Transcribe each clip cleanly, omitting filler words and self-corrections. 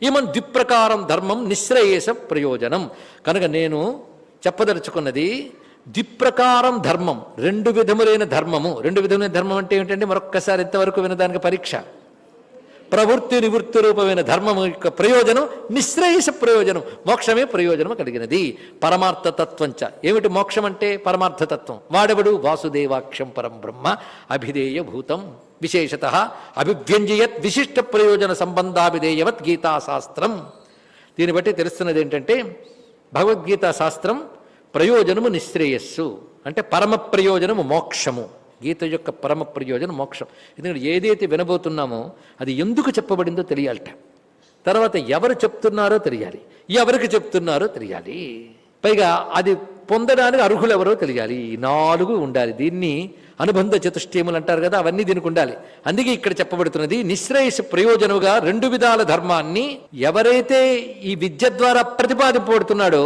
ఇమం ద్విప్రకారం ధర్మం నిశ్రేయస ప్రయోజనం. కనుక నేను చెప్పదలుచుకున్నది ద్విప్రకారం ధర్మం, రెండు విధములైన ధర్మము. రెండు విధములైన ధర్మం అంటే ఏమిటంటే మరొక్కసారి ఇంతవరకు వినదానికి పరీక్ష. ప్రవృత్తి నివృత్తి రూపమైన ధర్మము యొక్క ప్రయోజనం నిశ్రేయస ప్రయోజనం, మోక్షమే ప్రయోజనము కలిగినది. పరమార్థతత్వంచ. ఏమిటి మోక్షం అంటే? పరమార్థతత్వం. వాడెవడు? వాసుదేవాక్షం పరం బ్రహ్మ అభిధేయ భూతం విశేషత అభివ్యంజయత్ విశిష్ట ప్రయోజన సంబంధాభిధేయవత్ గీతాశాస్త్రం. దీన్ని బట్టి తెలుస్తున్నది ఏంటంటే భగవద్గీతా శాస్త్రం ప్రయోజనము నిశ్రేయస్సు అంటే పరమ ప్రయోజనము మోక్షము. గీత యొక్క పరమ ప్రయోజనం మోక్షం. ఎందుకంటే ఏదైతే వినబోతున్నామో అది ఎందుకు చెప్పబడిందో తెలియాలట. తర్వాత ఎవరు చెప్తున్నారో తెలియాలి, ఎవరికి చెప్తున్నారో తెలియాలి, పైగా అది పొందడానికి అర్హులు ఎవరో తెలియాలి. ఈ నాలుగు ఉండాలి. దీన్ని అనుబంధ చతుష్టయములు అంటారు కదా, అవన్నీ దీనికి ఉండాలి. అందుకే ఇక్కడ చెప్పబడుతున్నది నిశ్రేయస ప్రయోజనముగా రెండు విధాల ధర్మాన్ని ఎవరైతే ఈ విద్య ద్వారా ప్రతిపాదింపబడుతున్నాడో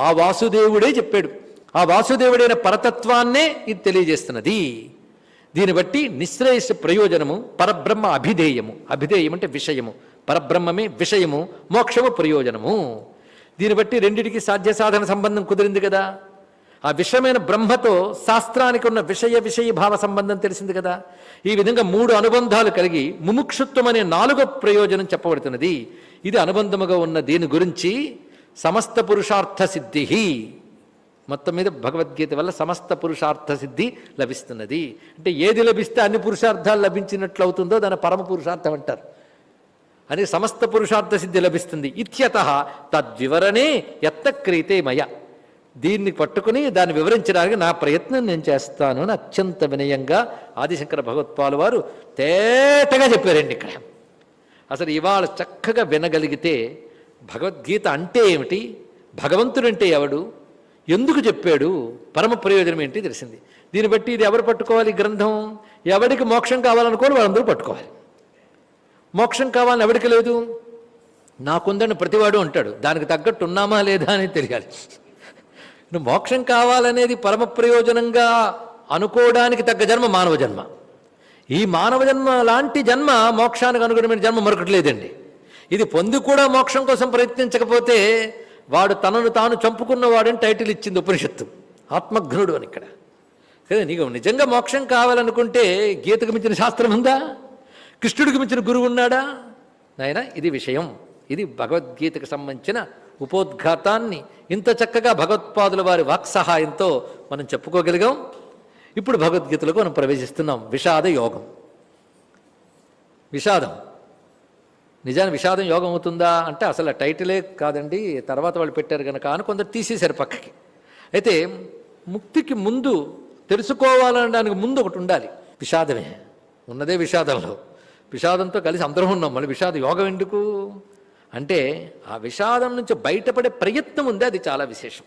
ఆ వాసుదేవుడే చెప్పాడు. ఆ వాసుదేవుడైన పరతత్వాన్నే ఇది తెలియజేస్తున్నది. దీన్ని బట్టి నిశ్రేయస ప్రయోజనము పరబ్రహ్మ అభిధేయము. అభిధేయం అంటే విషయము, పరబ్రహ్మమే విషయము, మోక్షము ప్రయోజనము. దీన్ని బట్టి రెండిటికి సాధ్య సాధన సంబంధం కుదిరింది కదా. ఆ విషయమైన బ్రహ్మతో శాస్త్రానికి ఉన్న విషయ భావ సంబంధం తెలిసింది కదా. ఈ విధంగా మూడు అనుబంధాలు కలిగి ముముక్షుత్వం అనే నాలుగో ప్రయోజనం చెప్పబడుతున్నది. ఇది అనుబంధముగా ఉన్న దీని గురించి సమస్త పురుషార్థ సిద్ధి. మొత్తం మీద భగవద్గీత వల్ల సమస్త పురుషార్థ సిద్ధి లభిస్తున్నది. అంటే ఏది లభిస్తే అన్ని పురుషార్థాలు లభించినట్లు అవుతుందో దాని పరమ పురుషార్థం అంటారు. అని సమస్త పురుషార్థ సిద్ధి లభిస్తుంది. ఇత్యతః తద్వివరణే యత్న క్రియతే మయ. దీన్ని పట్టుకుని దాన్ని వివరించడానికి నా ప్రయత్నం నేను చేస్తాను అని అత్యంత వినయంగా ఆదిశంకర భగవత్పాలు వారు తేటగా చెప్పారండి. ఇక్కడ అసలు ఇవాళ చక్కగా వినగలిగితే భగవద్గీత అంటే ఏమిటి, భగవంతుడంటే ఎవడు, ఎందుకు చెప్పాడు, పరమ ప్రయోజనం ఏంటి తెలిసింది. దీన్ని బట్టి ఇది ఎవరు పట్టుకోవాలి? గ్రంథం. ఎవరికి మోక్షం కావాలనుకోని వాళ్ళందరూ పట్టుకోవాలి. మోక్షం కావాలని ఎవరికి లేదు. నాకుందని ప్రతివాడు అంటాడు, దానికి తగ్గట్టు ఉన్నామా లేదా అని తెలియాలి. నువ్వు మోక్షం కావాలనేది పరమ ప్రయోజనంగా అనుకోవడానికి తగ్గ జన్మ మానవ జన్మ. ఈ మానవ జన్మ లాంటి జన్మ మోక్షానికి అనుగుణమైన జన్మ మరొకటి లేదండి. ఇది పొంది కూడా మోక్షం కోసం ప్రయత్నించకపోతే వాడు తనను తాను చంపుకున్నవాడని టైటిల్ ఇచ్చింది ఉపనిషత్తు. ఆత్మఘ్నుడు అని ఇక్కడ కదా. నీకు నిజంగా మోక్షం కావాలనుకుంటే గీతకు మించిన శాస్త్రం ఉందా? కృష్ణుడికి మించిన గురువు ఉన్నాడా? నాయన ఇది విషయం. ఇది భగవద్గీతకు సంబంధించిన ఉపోద్ఘాతాన్ని ఇంత చక్కగా భగవత్పాదుల వారి వాక్సహాయంతో మనం చెప్పుకోగలిగాం. ఇప్పుడు భగవద్గీతలకు మనం ప్రవేశిస్తున్నాం. విషాద యోగం. విషాదం నిజానికి విషాదం యోగం అవుతుందా అంటే అసలు ఆ టైటిలే కాదండి, తర్వాత వాళ్ళు పెట్టారు కనుక అని కొందరు తీసేశారు పక్కకి. అయితే ముక్తికి ముందు తెలుసుకోవాలనడానికి ముందు ఒకటి ఉండాలి. విషాదమే ఉన్నదే విషాదంలో. విషాదంతో కలిసి అందరం ఉన్నాం. మళ్ళీ విషాద యోగం ఎందుకు అంటే ఆ విషాదం నుంచి బయటపడే ప్రయత్నం ఉంది, అది చాలా విశేషం.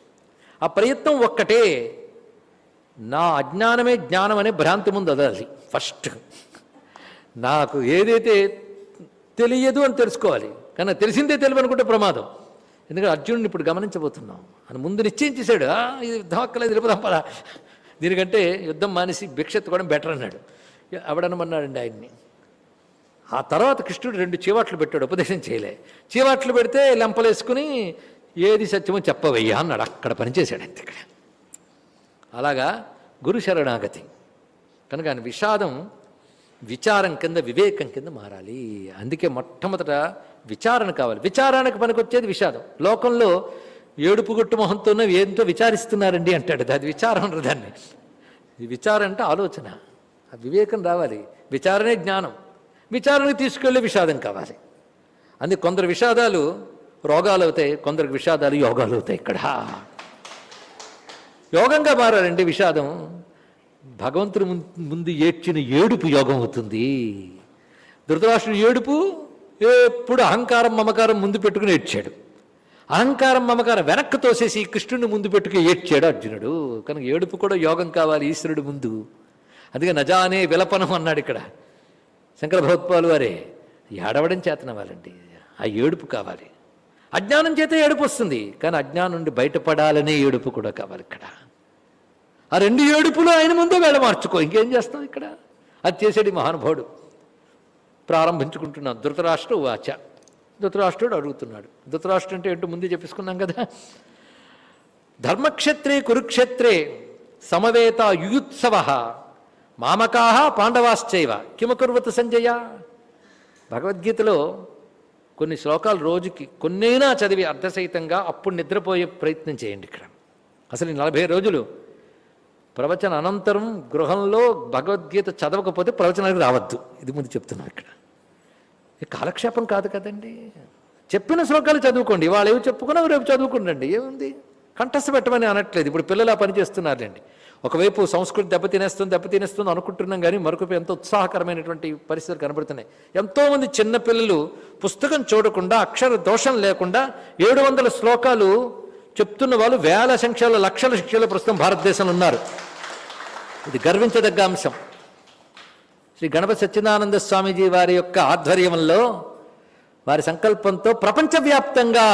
ఆ ప్రయత్నం ఒక్కటే, నా అజ్ఞానమే జ్ఞానం అనే భ్రాంతి ముందు వదలాలి. ఫస్ట్ నాకు ఏదైతే తెలియదు అని తెలుసుకోవాలి, కానీ తెలిసిందే తెలియదు అనుకుంటే ప్రమాదం. ఎందుకంటే అర్జునుడిని ఇప్పుడు గమనించబోతున్నాం అని ముందు నిశ్చయించేశాడు. ఇది యుద్ధం అక్కలేదు, తెలిపదాం పదా, దీనికంటే యుద్ధం మానేసి భిక్ష ఎత్తుకోవడం బెటర్ అన్నాడు. అవడనమన్నాడండి ఆయన్ని. ఆ తర్వాత కృష్ణుడు 2 చీవాట్లు పెట్టాడు, ఉపదేశం చేయలే. చీవాట్లు పెడితే లెంపలేసుకుని ఏది సత్యమో చెప్పవయ్యా అన్నాడు. అక్కడ పనిచేశాడు అంతే. ఇక్కడ అలాగా గురు శరణాగతి. కనుక ఆయన విషాదం విచారం కింద వివేకం కింద మారాలి. అందుకే మొట్టమొదట విచారణ కావాలి. విచారానికి పనికొచ్చేది విషాదం. లోకంలో ఏడుపు గుట్టు మొహంతోనే ఏంతో విచారిస్తున్నారండి అంటాడు. అది విచారం అనరు దాన్ని. ఈ విచారం అంటే ఆలోచన, ఆ వివేకం రావాలి. విచారణే జ్ఞానం. విచారణకు తీసుకెళ్ళే విషాదం కావాలి. అందుకే కొందరు విషాదాలు రోగాలు అవుతాయి, కొందరికి విషాదాలు యోగాలు అవుతాయి. ఇక్కడ యోగంగా మారాలండి. విషాదం భగవంతుడి ముందు ఏడ్చిన ఏడుపు యోగం అవుతుంది. ధృతరాష్ట్రుడు ఏడుపు ఎప్పుడు అహంకారం మమకారం ముందు పెట్టుకుని ఏడ్చాడు. అహంకారం మమకారం వెనక్కి తోసేసి కృష్ణుడిని ముందు పెట్టుకుని ఏడ్చాడు అర్జునుడు. కనుక ఏడుపు కూడా యోగం కావాలి ఈశ్వరుడు ముందు. అందుకే నజానే విలపనం అన్నాడు ఇక్కడ శంకర భగవత్పాలు వారే. ఏడవడం చేతనవ్వాలండి, ఆ ఏడుపు కావాలి. అజ్ఞానం చేత ఏడుపు వస్తుంది, కానీ అజ్ఞానం నుండి బయటపడాలనే ఏడుపు కూడా కావాలి. ఇక్కడ ఆ 2 ఏడుపులు ఆయన ముందే వేళ మార్చుకో, ఇంకేం చేస్తాం ఇక్కడ. అది చేసేది మహానుభావుడు. ప్రారంభించుకుంటున్నాం. ధృతరాష్ట్ర వాచ ధృతరాష్ట్రుడు అడుగుతున్నాడు. ధృతరాష్ట్రుడు అంటే ఏంటో ముందే చెప్పేసుకున్నాం కదా. ధర్మక్షేత్రే కురుక్షేత్రే సమవేత యుయుత్సవ మామకాహ పాండవాశ్చైవ కిమకుర్వత సంజయ. భగవద్గీతలో కొన్ని శ్లోకాలు రోజుకి కొన్నైనా చదివి అర్థసహితంగా అప్పుడు నిద్రపోయే ప్రయత్నం చేయండి. ఇక్కడ అసలు 40 రోజులు ప్రవచన అనంతరం గృహంలో భగవద్గీత చదవకపోతే ప్రవచనానికి రావద్దు. ఇది ముందు చెప్తున్నాను. ఇక్కడ ఇది కాలక్షేపం కాదు కదండి. చెప్పిన శ్లోకాలు చదువుకోండి. వాళ్ళు ఏమి చెప్పుకున్నా రేపు చదువుకుండండి. ఏముంది, కంఠస్థ పెట్టమని అనట్లేదు. ఇప్పుడు పిల్లలు ఆ పని చేస్తున్నారులేండి. ఒకవైపు సంస్కృతి దెబ్బతినేస్తుంది అనుకుంటున్నాం, కానీ మరొక ఎంతో ఉత్సాహకరమైనటువంటి పరిస్థితులు కనబడుతున్నాయి. ఎంతోమంది చిన్నపిల్లలు పుస్తకం చూడకుండా అక్షర దోషం లేకుండా 700 శ్లోకాలు చెప్తున్న వాళ్ళు వేల సంఖ్యలో లక్షల సంఖ్యలో ప్రస్తుతం భారతదేశంలో ఉన్నారు. ఇది గర్వించదగ్గ అంశం. శ్రీ గణపతి సత్యనారాయణ స్వామీజీ వారి యొక్క ఆధ్వర్యంలో, వారి సంకల్పంతో ప్రపంచవ్యాప్తంగా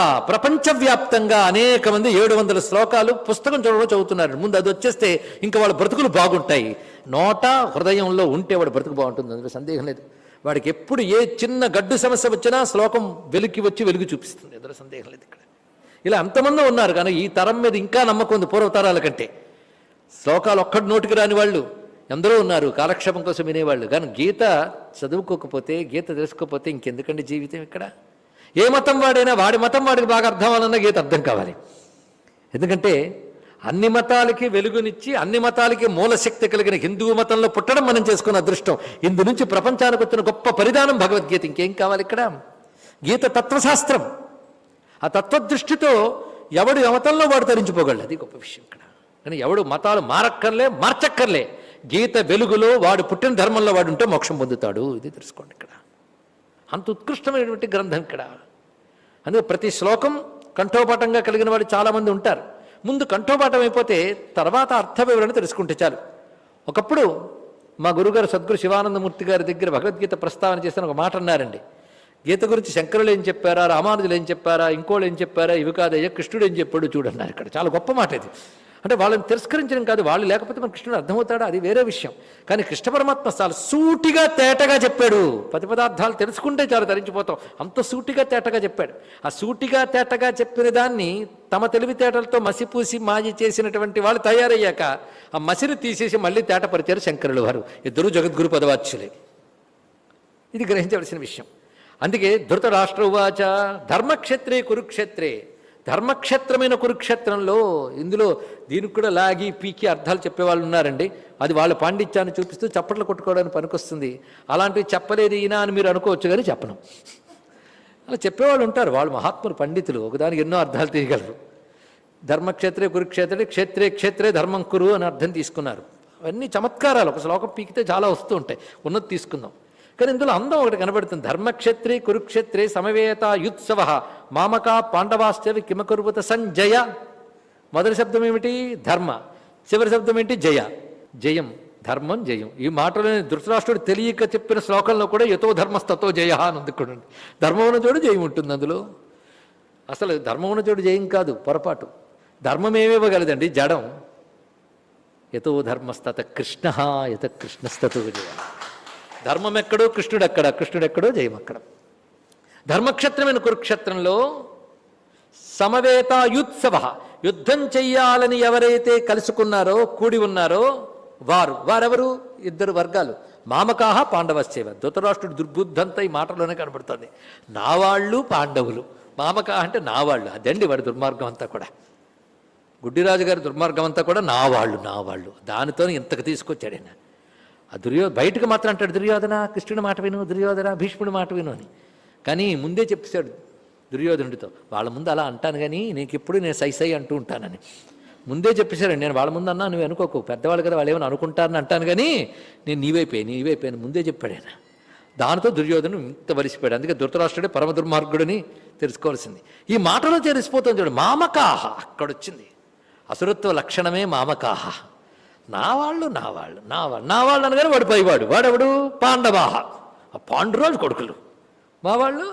అనేక మంది 700 శ్లోకాలు పుస్తకం చదువుతున్నారు. ముందు అది వచ్చేస్తే ఇంకా వాళ్ళ బ్రతుకులు బాగుంటాయి. నోట హృదయంలో ఉంటే వాడు బ్రతుకు బాగుంటుంది, అందులో సందేహం లేదు. వాడికి ఎప్పుడు ఏ చిన్న గడ్డు సమస్య వచ్చినా శ్లోకం వెలుగు చూపిస్తుంది, అందులో సందేహం లేదు. ఇక్కడ ఇలా ఎంతమంది ఉన్నారు, కానీ ఈ తరం మీద ఇంకా నమ్మకం ఉంది పూర్వతరాల కంటే. శ్లోకాలు ఒక్కటి నోటికి రాని వాళ్ళు ఎందరో ఉన్నారు, కాలక్షేపం కోసం వినేవాళ్ళు. కానీ గీత చదువుకోకపోతే, గీత తెలుసుకోకపోతే ఇంకెందుకండి జీవితం? ఇక్కడ ఏ మతం వాడైనా వాడి మతం వాడికి బాగా అర్థం అవ్వాలన్నా గీత అర్థం కావాలి. ఎందుకంటే అన్ని మతాలకి వెలుగునిచ్చి అన్ని మతాలకి మూలశక్తి కలిగిన హిందూ మతంలో పుట్టడం మనం చేసుకున్న అదృష్టం. ఇందు నుంచి ప్రపంచానికి వచ్చిన గొప్ప పరిధానం భగవద్గీత. ఇంకేం కావాలి ఇక్కడ? గీత తత్వశాస్త్రం. ఆ తత్వదృష్టితో ఎవడు మతంలో వాడు తరించిపోగలడు, అది గొప్ప విషయం ఇక్కడ. కానీ ఎవడు మతాలు మార్చక్కర్లే. గీత వెలుగులో వాడు పుట్టిన ధర్మంలో వాడు ఉంటే మోక్షం పొందుతాడు. ఇది తెలుసుకోండి. ఇక్కడ అంత ఉత్కృష్టమైనటువంటి గ్రంథం ఇక్కడ. అందుకే ప్రతి శ్లోకం కంఠోపాఠంగా కలిగిన వాడు చాలామంది ఉంటారు. ముందు కంఠోపాఠం అయిపోతే తర్వాత అర్థ వివరణ తెలుసుకుంటే చాలు. ఒకప్పుడు మా గురుగారు సద్గురు శివానందమూర్తి గారి దగ్గర భగవద్గీత ప్రస్తావన చేసిన ఒక మాట అన్నారండి. గీత గురించి శంకరులు ఏం చెప్పారా, రామానుజులు ఏం చెప్పారా, ఇంకోళ్ళు ఏం చెప్పారా, ఇవి కాదయ్యా కృష్ణుడు ఏం చెప్పాడు చూడన్నారు. ఇక్కడ చాలా గొప్ప మాట ఇది. అంటే వాళ్ళని తిరస్కరించడం కాదు, వాళ్ళు లేకపోతే మన కృష్ణుడు అర్థమవుతాడా, అది వేరే విషయం. కానీ కృష్ణ పరమాత్మ చాలా సూటిగా తేటగా చెప్పాడు. పది పదార్థాలు తెలుసుకుంటే చాలా తరించిపోతాం, అంత సూటిగా తేటగా చెప్పాడు. ఆ సూటిగా తేటగా చెప్పిన దాన్ని తమ తెలివితేటలతో మసిపూసి మాజీ చేసినటువంటి వాళ్ళు తయారయ్యాక ఆ మసిని తీసేసి మళ్ళీ తేటపరిచారు శంకరులు వారు. ఇద్దరు జగద్గురు పదవాచ్యులే. ఇది గ్రహించవలసిన విషయం. అందుకే ధృతరాష్ట్ర ఉవాచ ధర్మక్షేత్రే కురుక్షేత్రే. ధర్మక్షేత్రమైన కురుక్షేత్రంలో, ఇందులో దీనికి కూడా లాగి పీకి అర్థాలు చెప్పేవాళ్ళు ఉన్నారండి. అది వాళ్ళ పాండిత్యాన్ని చూపిస్తూ చప్పట్లు కొట్టుకోవడానికి పనికొస్తుంది. అలాంటివి చెప్పలేదు ఈయన అని మీరు అనుకోవచ్చు, కానీ చెప్పను. అలా చెప్పేవాళ్ళు ఉంటారు, వాళ్ళు మహాత్ములు పండితులు, ఒకదానికి ఎన్నో అర్థాలు తీయగలరు. ధర్మక్షేత్రే కురుక్షేత్రే క్షేత్రే క్షేత్రే ధర్మం కురు అని అర్థం తీసుకున్నారు. అవన్నీ చమత్కారాలు. ఒక శ్లోకం పీకితే చాలా వస్తూ ఉంటాయి, ఉన్నది తీసుకుందాం. కానీ ఇందులో అందం ఒకటి కనబడుతుంది. ధర్మక్షేత్రే కురుక్షేత్రే సమవేత యుత్సవ మామకా పాండవాశ్చవి కిమకుర్వత సంజయ. మొదటి శబ్దం ఏమిటి? ధర్మ. చివరి శబ్దం ఏంటి? జయ. జయం, ధర్మం, జయం. ఈ మాటలోని ధృతరాష్ట్రుడు తెలియక చెప్పిన శ్లోకంలో కూడా యతో ధర్మస్తతో జయ అని అందుకోండి. ధర్మం ఉన్న చోటు జయం ఉంటుంది. అందులో అసలు ధర్మం ఉన్న చోటు జయం కాదు, పొరపాటు. ధర్మం ఏమివ్వగలదండి? జడం. యతో ధర్మస్తత కృష్ణ యత కృష్ణస్తతో జయ. ధర్మం ఎక్కడో కృష్ణుడు అక్కడ, కృష్ణుడు ఎక్కడో జయం అక్కడ. ధర్మక్షేత్రమైన కురుక్షేత్రంలో సమవేతాయుత్సవ, యుద్ధం చెయ్యాలని ఎవరైతే కలుసుకున్నారో, కూడి ఉన్నారో వారెవరు? ఇద్దరు వర్గాలు. మామకాహ పాండవశ్చైవ. ధృతరాష్ట్రుడు దుర్బుద్ధంతా ఈ మాటలోనే కనబడుతుంది. నా వాళ్ళు పాండవులు. మామకాహ అంటే నా వాళ్ళు. అదండి వాడి దుర్మార్గం అంతా కూడా. గుడ్డిరాజు గారి దుర్మార్గం అంతా కూడా నా వాళ్ళు. దానితో ఇంతకు తీసుకొచ్చాడు ఆయన. ఆ బయటకు మాత్రం అంటాడు దుర్యోధన, కృష్ణుడి మాట విను, దుర్యోధన భీష్ముడి మాట విను అని. కానీ ముందే చెప్పేశాడు దుర్యోధనుడితో, వాళ్ళ ముందు అలా అంటాను కానీ నీకెప్పుడు నేను సై అంటూ ఉంటానని ముందే చెప్పేశారండి. నేను వాళ్ళ ముందు అన్నా నువ్వు అనుకోకు, పెద్దవాళ్ళు కదా, వాళ్ళు ఏమైనా అనుకుంటారని అంటాను కానీ నేను నీవైపోయాను ముందే చెప్పాడు ఆయన. దానితో దుర్యోధను ఇంత వలిసిపోయాడు. అందుకే ధృతరాష్ట్రుడే పరమ దుర్మార్గుడని తెలుసుకోవాల్సింది. ఈ మాటలో తెలిసిపోతుంది చూడు. మామకాహ అక్కడొచ్చింది. అసురత్వ లక్షణమే మామకాహ. నా వాళ్ళు అనగానే వాడు పైవాడు. వాడెవడు? పాండవాహ, ఆ పాండురాజు కొడుకులు. మా వాళ్ళు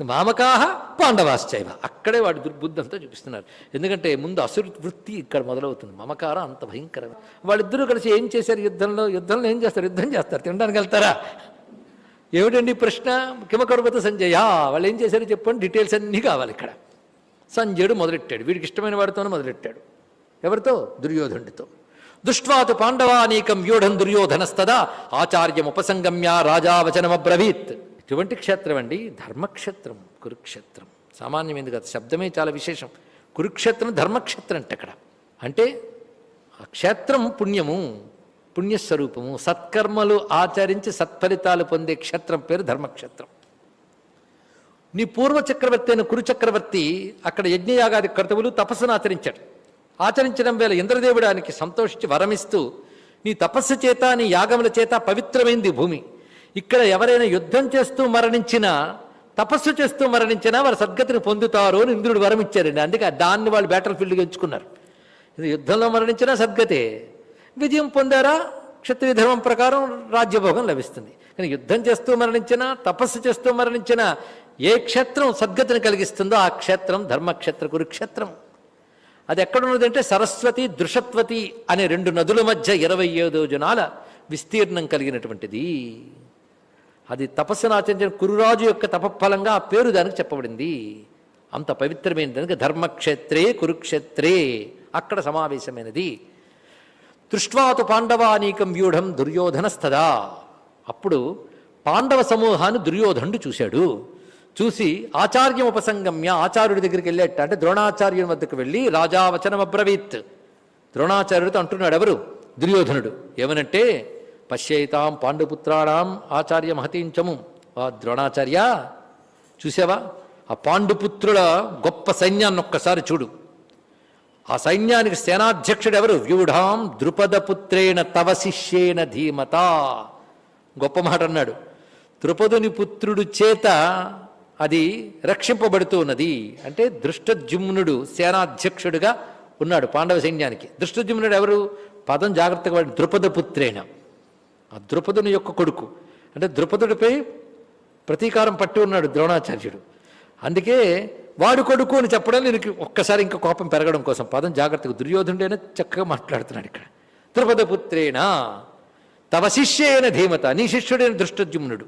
మామకాహ పాండవాశ్చైవ. అక్కడే వాడు దుర్బుద్ధంతో చూపిస్తున్నారు. ఎందుకంటే ముందు అసురు వృత్తి ఇక్కడ మొదలవుతుంది. మమకారం అంత భయంకరం. వాళ్ళిద్దరూ కలిసి ఏం చేశారు? యుద్ధంలో ఏం చేస్తారు? యుద్ధం చేస్తారు. తినడానికి వెళ్తారా? ఏమిటండి ప్రశ్న? కిమకరువత సంజయ, వాళ్ళు ఏం చేశారో చెప్పండి, డీటెయిల్స్ అన్నీ కావాలి ఇక్కడ. సంజయుడు మొదలెట్టాడు, వీడికి ఇష్టమైన వాడితోనే మొదలెట్టాడు. ఎవరితో? దుర్యోధనుడితో. దుష్ట్వాతు పాండవానీకం వ్యూఢం దుర్యోధనస్తదా ఆచార్యముపసంగమ్య రాజావచనమబ్రవీత్. ఇటువంటి క్షేత్రం అండి ధర్మక్షేత్రం, కురుక్షేత్రం. సామాన్యమైంది కాదు, శబ్దమే చాలా విశేషం. కురుక్షేత్రం ధర్మక్షేత్రం అంటే అక్కడ అంటే ఆ క్షేత్రం పుణ్యము, పుణ్యస్వరూపము, సత్కర్మలు ఆచరించి సత్ఫలితాలు పొందే క్షేత్రం పేరు ధర్మక్షేత్రం. నీ పూర్వ చక్రవర్తి అయిన కురుచక్రవర్తి అక్కడ యజ్ఞయాగాది కర్తవులు తపస్సును ఆచరించాడు. ఆచరించడం వేళ ఇంద్రదేవుడానికి సంతోషించి వరమిస్తూ నీ తపస్సు చేత నీ యాగముల చేత పవిత్రమైంది భూమి. ఇక్కడ ఎవరైనా యుద్ధం చేస్తూ మరణించినా, తపస్సు చేస్తూ మరణించినా వారు సద్గతిని పొందుతారు అని ఇంద్రుడు వరం ఇచ్చారండి. అందుకే దాన్ని వాళ్ళు బ్యాటిల్ ఫీల్డ్గా ఎంచుకున్నారు. ఇది యుద్ధంలో మరణించినా సద్గతే, విజయం పొందారా క్షత్రియ ధర్మం ప్రకారం రాజ్యభోగం లభిస్తుంది. కానీ యుద్ధం చేస్తూ మరణించినా, తపస్సు చేస్తూ మరణించినా ఏ క్షేత్రం సద్గతిని కలిగిస్తుందో ఆ క్షేత్రం ధర్మక్షేత్ర, కురుక్షేత్రం. అది ఎక్కడున్నదంటే సరస్వతి, దృషత్వతి అనే 2 నదుల మధ్య 27 జనాల విస్తీర్ణం కలిగినటువంటిది. అది తపస్సును ఆచరించిన కురురాజు యొక్క తపఫలంగా ఆ పేరు దానికి చెప్పబడింది. అంత పవిత్రమైన దానికి ధర్మక్షేత్రే కురుక్షేత్రే అక్కడ సమావేశమైనది. దృష్ట్వాతు పాండవానీకం వ్యూఢం దుర్యోధనస్తదా. అప్పుడు పాండవ సమూహాన్ని దుర్యోధనుడు చూశాడు. చూసి ఆచార్యం ఉపసంగమ్య, ఆచార్యుడి దగ్గరికి వెళ్ళేట అంటే ద్రోణాచార్యుని వద్దకు వెళ్ళి రాజావచనం అబ్రవీత్. ద్రోణాచార్యుడితో అంటున్నాడు ఎవరు? దుర్యోధనుడు. ఏమనంటే పశ్యైతాం పాండుపుత్రాణం ఆచార్య మహతీంచము. ఆ ద్రోణాచార్య చూసావా, ఆ పాండుపుత్రుల గొప్ప సైన్యాన్ని ఒక్కసారి చూడు. ఆ సైన్యానికి సేనాధ్యక్షుడు ఎవరు? వ్యూఢాం ద్రుపదపుత్రేణ తవ శిష్యేన ధీమత. గొప్ప మాట అన్నాడు. ద్రుపదుని పుత్రుడు చేత అది రక్షింపబడుతూ ఉన్నది. అంటే దృష్టజుమ్నుడు సేనాధ్యక్షుడిగా ఉన్నాడు పాండవ సైన్యానికి. దృష్టజుమ్నుడు ఎవరు? పదం జాగ్రత్తగా వాడి, ద్రుపదపుత్రేణ, ఆ ద్రుపదుని యొక్క కొడుకు. అంటే ద్రుపదుడిపై ప్రతీకారం పట్టి ఉన్నాడు ద్రోణాచార్యుడు. అందుకే వాడు కొడుకు అని చెప్పడం నేను ఒక్కసారి ఇంకా కోపం పెరగడం కోసం పదం జాగ్రత్తగా, దుర్యోధనుడైనా చక్కగా మాట్లాడుతున్నాడు ఇక్కడ. ద్రుపదపుత్రేణ తవ శిష్యేన ధీమత, నీ శిష్యుడైన దృష్టజుమ్నుడు.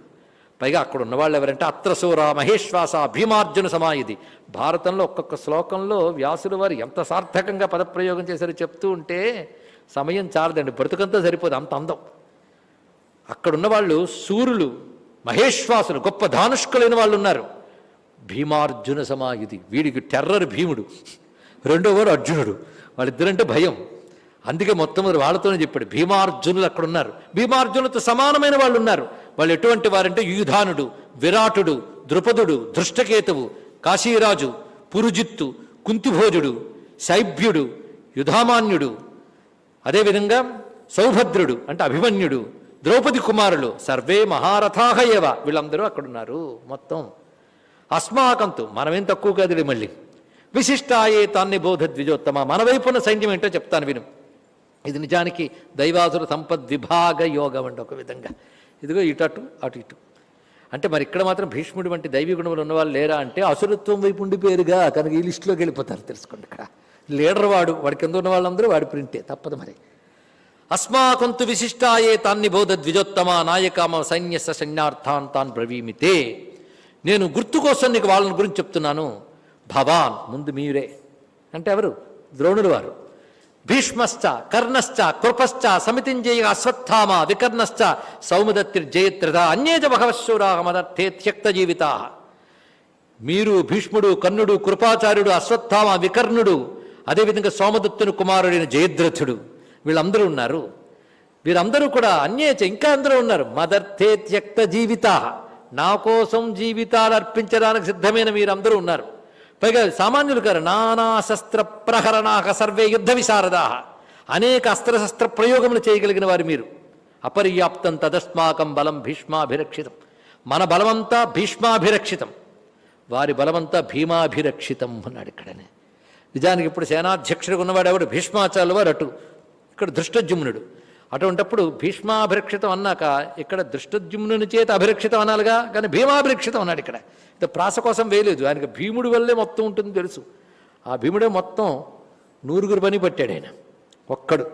పైగా అక్కడ ఉన్నవాళ్ళు ఎవరంటే అత్రసూరా మహేశ్వాస భీమార్జున సమాయుధి. భారతంలో ఒక్కొక్క శ్లోకంలో వ్యాసుల వారు ఎంత సార్థకంగా పదప్రయోగం చేశారో చెప్తూ ఉంటే సమయం చాలదండి, బ్రతుకంతా సరిపోదు, అంత అందం. అక్కడున్న వాళ్ళు సూర్యులు, మహేశ్వాసులు, గొప్ప ధానుష్కులైన వాళ్ళు ఉన్నారు. భీమార్జున సమాయుధి, వీడికి టెర్రర్ భీముడు, రెండో వారు అర్జునుడు. వాళ్ళిద్దరంటే భయం. అందుకే మొట్టమొదటి వాళ్ళతోనే చెప్పాడు భీమార్జునులు అక్కడ ఉన్నారు. భీమార్జునులతో సమానమైన వాళ్ళు ఉన్నారు. వాళ్ళు ఎటువంటి వారంటే యూధానుడు, విరాటుడు, ద్రుపదుడు, దృష్టకేతువు, కాశీరాజు, పురుజిత్తు, కుంతిభోజుడు, శైభ్యుడు, యుధామాన్యుడు, అదేవిధంగా సౌభద్రుడు అంటే అభిమన్యుడు, ద్రౌపది కుమారులు, సర్వే మహారథాహ ఏవ, వీళ్ళందరూ అక్కడున్నారు మొత్తం. అస్మాకంతు, మనమేం తక్కువ కాదులే. మళ్ళీ విశిష్టాయే తాన్ని బోధ ద్విజోత్తమ, మన వైపున్న సైన్యం ఏంటో చెప్తాను విను. ఇది నిజానికి దైవాసుర సంపద్ విభాగ యోగం అండి. ఒక విధంగా ఇదిగో ఇటు అటు ఇటు అంటే మరి ఇక్కడ మాత్రం భీష్ముడి వంటి దైవీ గుణములు ఉన్నవాళ్ళు లేరా అంటే అసురత్వం వైపు ఉండి పేరుగా కనుక ఈ లిస్టులోకి వెళ్ళిపోతారు. తెలుసుకోండి, ఇక్కడ లీడర్ వాడి కింద ఉన్న వాళ్ళందరూ వాడి ప్రింటే, తప్పదు మరి. అస్మాకంతు విశిష్టాయే తాన్ని బోధ ద్విజోత్తమ నాయకామ సైన్యస్య సైన్యార్థాన్ తాన్ బ్రవీమితే. నేను గుర్తు కోసం నీకు వాళ్ళని గురించి చెప్తున్నాను. భవాన్, ముందు మీరే అంటే ఎవరు? ద్రోణులు వారు. భీష్మశ్చ కర్ణశ్చ కృపశ్చ సమితింజయ అశ్వత్థామ వికర్ణశ్చ సౌమదత్తిర్జయత్రథ అన్యేజ బహవశూరా మదర్థే త్యక్త జీవితా. మీరు భీష్ముడు, కర్ణుడు, కృపాచార్యుడు, అశ్వత్థామ, వికర్ణుడు, అదేవిధంగా సోమదత్తుని కుమారుడైన జయద్రథుడు, వీళ్ళందరూ ఉన్నారు. వీరందరూ కూడా అన్యేచ, ఇంకా అందరూ ఉన్నారు. మదర్థే త్యక్త జీవితా, నా కోసం జీవితాలు అర్పించడానికి సిద్ధమైన మీరందరూ ఉన్నారు. పైగా సామాన్యులు గారు నానా శస్త్ర ప్రహరణాక సర్వే యుద్ధ విశారదా, అనేక అస్త్రశస్త్ర ప్రయోగములు చేయగలిగిన వారు మీరు. అపర్యాప్తం తదస్మాకం బలం భీష్మాభిరక్షితం, మన బలమంతా భీష్మాభిరక్షితం, వారి బలమంతా భీమాభిరక్షితం అన్నాడు ఇక్కడనే. నిజానికి ఇప్పుడు సేనాధ్యక్షుడిగా ఉన్నవాడు ఎవడు? భీష్మాచార్యుల వారు అటు, ఇక్కడ దృష్టజుమ్నుడు. అటువంటప్పుడు భీష్మాభిరక్షితం అన్నాక ఇక్కడ దృష్టజుమ్నుని చేత అభిరక్షితం అనాలిగా, కానీ భీమాభిరక్షితం అన్నాడు ఇక్కడ. ఇంత ప్రాస కోసం వేయలేదు, ఆయనకి భీముడి వల్లే మొత్తం ఉంటుంది తెలుసు. ఆ భీముడే మొత్తం 100 పని పట్టాడు ఆయన ఒక్కడు.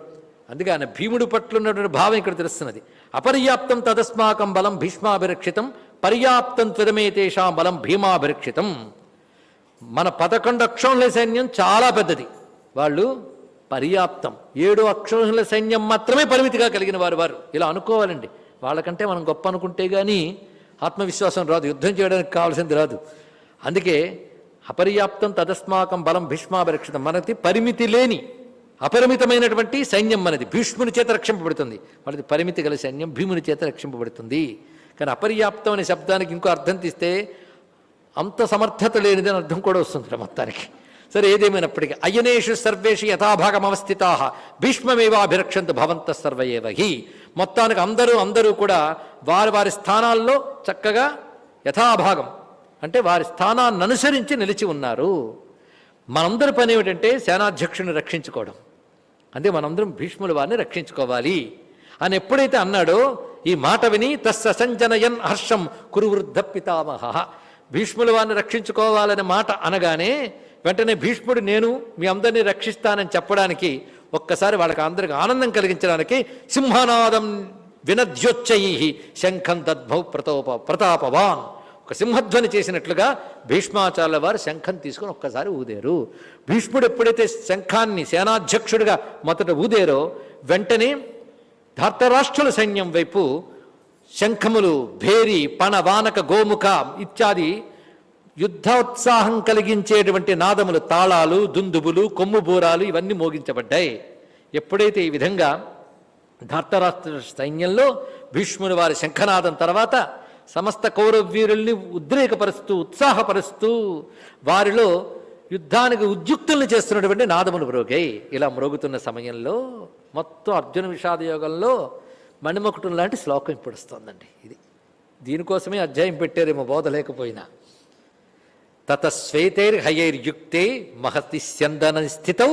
అందుకే ఆయన భీముడి పట్ల ఉన్నటువంటి భావం ఇక్కడ తెలుస్తున్నది. అపర్యాప్తం తదస్మాకం బలం భీష్మాభిరక్షితం, పర్యాప్తం త్వదమేతేషాం బలం భీమాభిరక్షితం. మన 11 అక్షౌహిణుల సైన్యం చాలా పెద్దది, వాళ్ళు పర్యాప్తం 7 అక్షౌహిణుల సైన్యం మాత్రమే పరిమితిగా కలిగిన వారు ఇలా అనుకోవాలండి. వాళ్ళకంటే మనం గొప్ప అనుకుంటే కానీ ఆత్మవిశ్వాసం రాదు, యుద్ధం చేయడానికి కావాల్సింది రాదు. అందుకే అపర్యాప్తం తదస్మాకం బలం భీష్మాభిరక్షితం, మనది పరిమితి లేని అపరిమితమైనటువంటి సైన్యం మనది, భీష్ముని చేత రక్షింపబడుతుంది. వాళ్ళది పరిమితి గల సైన్యం భీముని చేత రక్షింపబడుతుంది. కానీ అపర్యాప్తం అనే శబ్దానికి ఇంకో అర్థం తీస్తే అంత సమర్థత లేనిదని అర్థం కూడా వస్తుంది మొత్తానికి. సరే, ఏదేమైనప్పటికీ అయనేషు సర్వేషు యథాభాగం అవస్థితా భీష్మమేవాభిరక్షంతు భవంత సర్వయేవహి. మొత్తానికి అందరూ కూడా వారి వారి స్థానాల్లో చక్కగా యథాభాగం అంటే వారి స్థానాన్ని అనుసరించి నిలిచి ఉన్నారు. మనందరి పని ఏమిటంటే సేనాధ్యక్షుని రక్షించుకోవడం. అంటే మనందరం భీష్ముల వారిని రక్షించుకోవాలి అని ఎప్పుడైతే అన్నాడో ఈ మాట విని తస్స సంజనయన్ హర్షం కురు వృద్ధ పితామహ, భీష్ముల వారిని రక్షించుకోవాలనే మాట అనగానే వెంటనే భీష్ముడు నేను మీ అందరినీ రక్షిస్తానని చెప్పడానికి ఒక్కసారి వాళ్ళకి అందరికి ఆనందం కలిగించడానికి సింహనాదం వినద్యోచ్చై శంఖం దద్భౌ ప్రతాపవాన్, ఒక సింహధ్వని చేసినట్లుగా భీష్మాచార్యుల వారు శంఖం తీసుకుని ఒక్కసారి ఊదేరు. భీష్ముడు ఎప్పుడైతే శంఖాన్ని సేనాధ్యక్షుడిగా మొదట ఊదేరో వెంటనే ధార్తరాష్ట్రుల సైన్యం వైపు శంఖములు, భేరి, పణ, వానక, గోముఖ ఇత్యాది యుద్ధోత్సాహం కలిగించేటువంటి నాదములు, తాళాలు, దుందుబులు, కొమ్ముబూరాలు ఇవన్నీ మోగించబడ్డాయి. ఎప్పుడైతే ఈ విధంగా ధార్తరాష్ట్ర సైన్యంలో భీష్ముని వారి శంఖనాదం తర్వాత సమస్త కౌరవీరుల్ని ఉద్రేకపరుస్తూ ఉత్సాహపరుస్తూ వారిలో యుద్ధానికి ఉద్యుక్తుల్ని చేస్తున్నటువంటి నాదములు మ్రోగాయి. ఇలా మ్రోగుతున్న సమయంలో మొత్తం అర్జున విషాద యోగంలో మణిమకుటం లాంటి శ్లోకం ఇప్పుడు వస్తుందండి. ఇది దీనికోసమే అధ్యాయం పెట్టారేమో బోధ లేకపోయినా. తతశ్వేతైర్హయైర్యుక్తే మహతి స్యందన స్థితౌ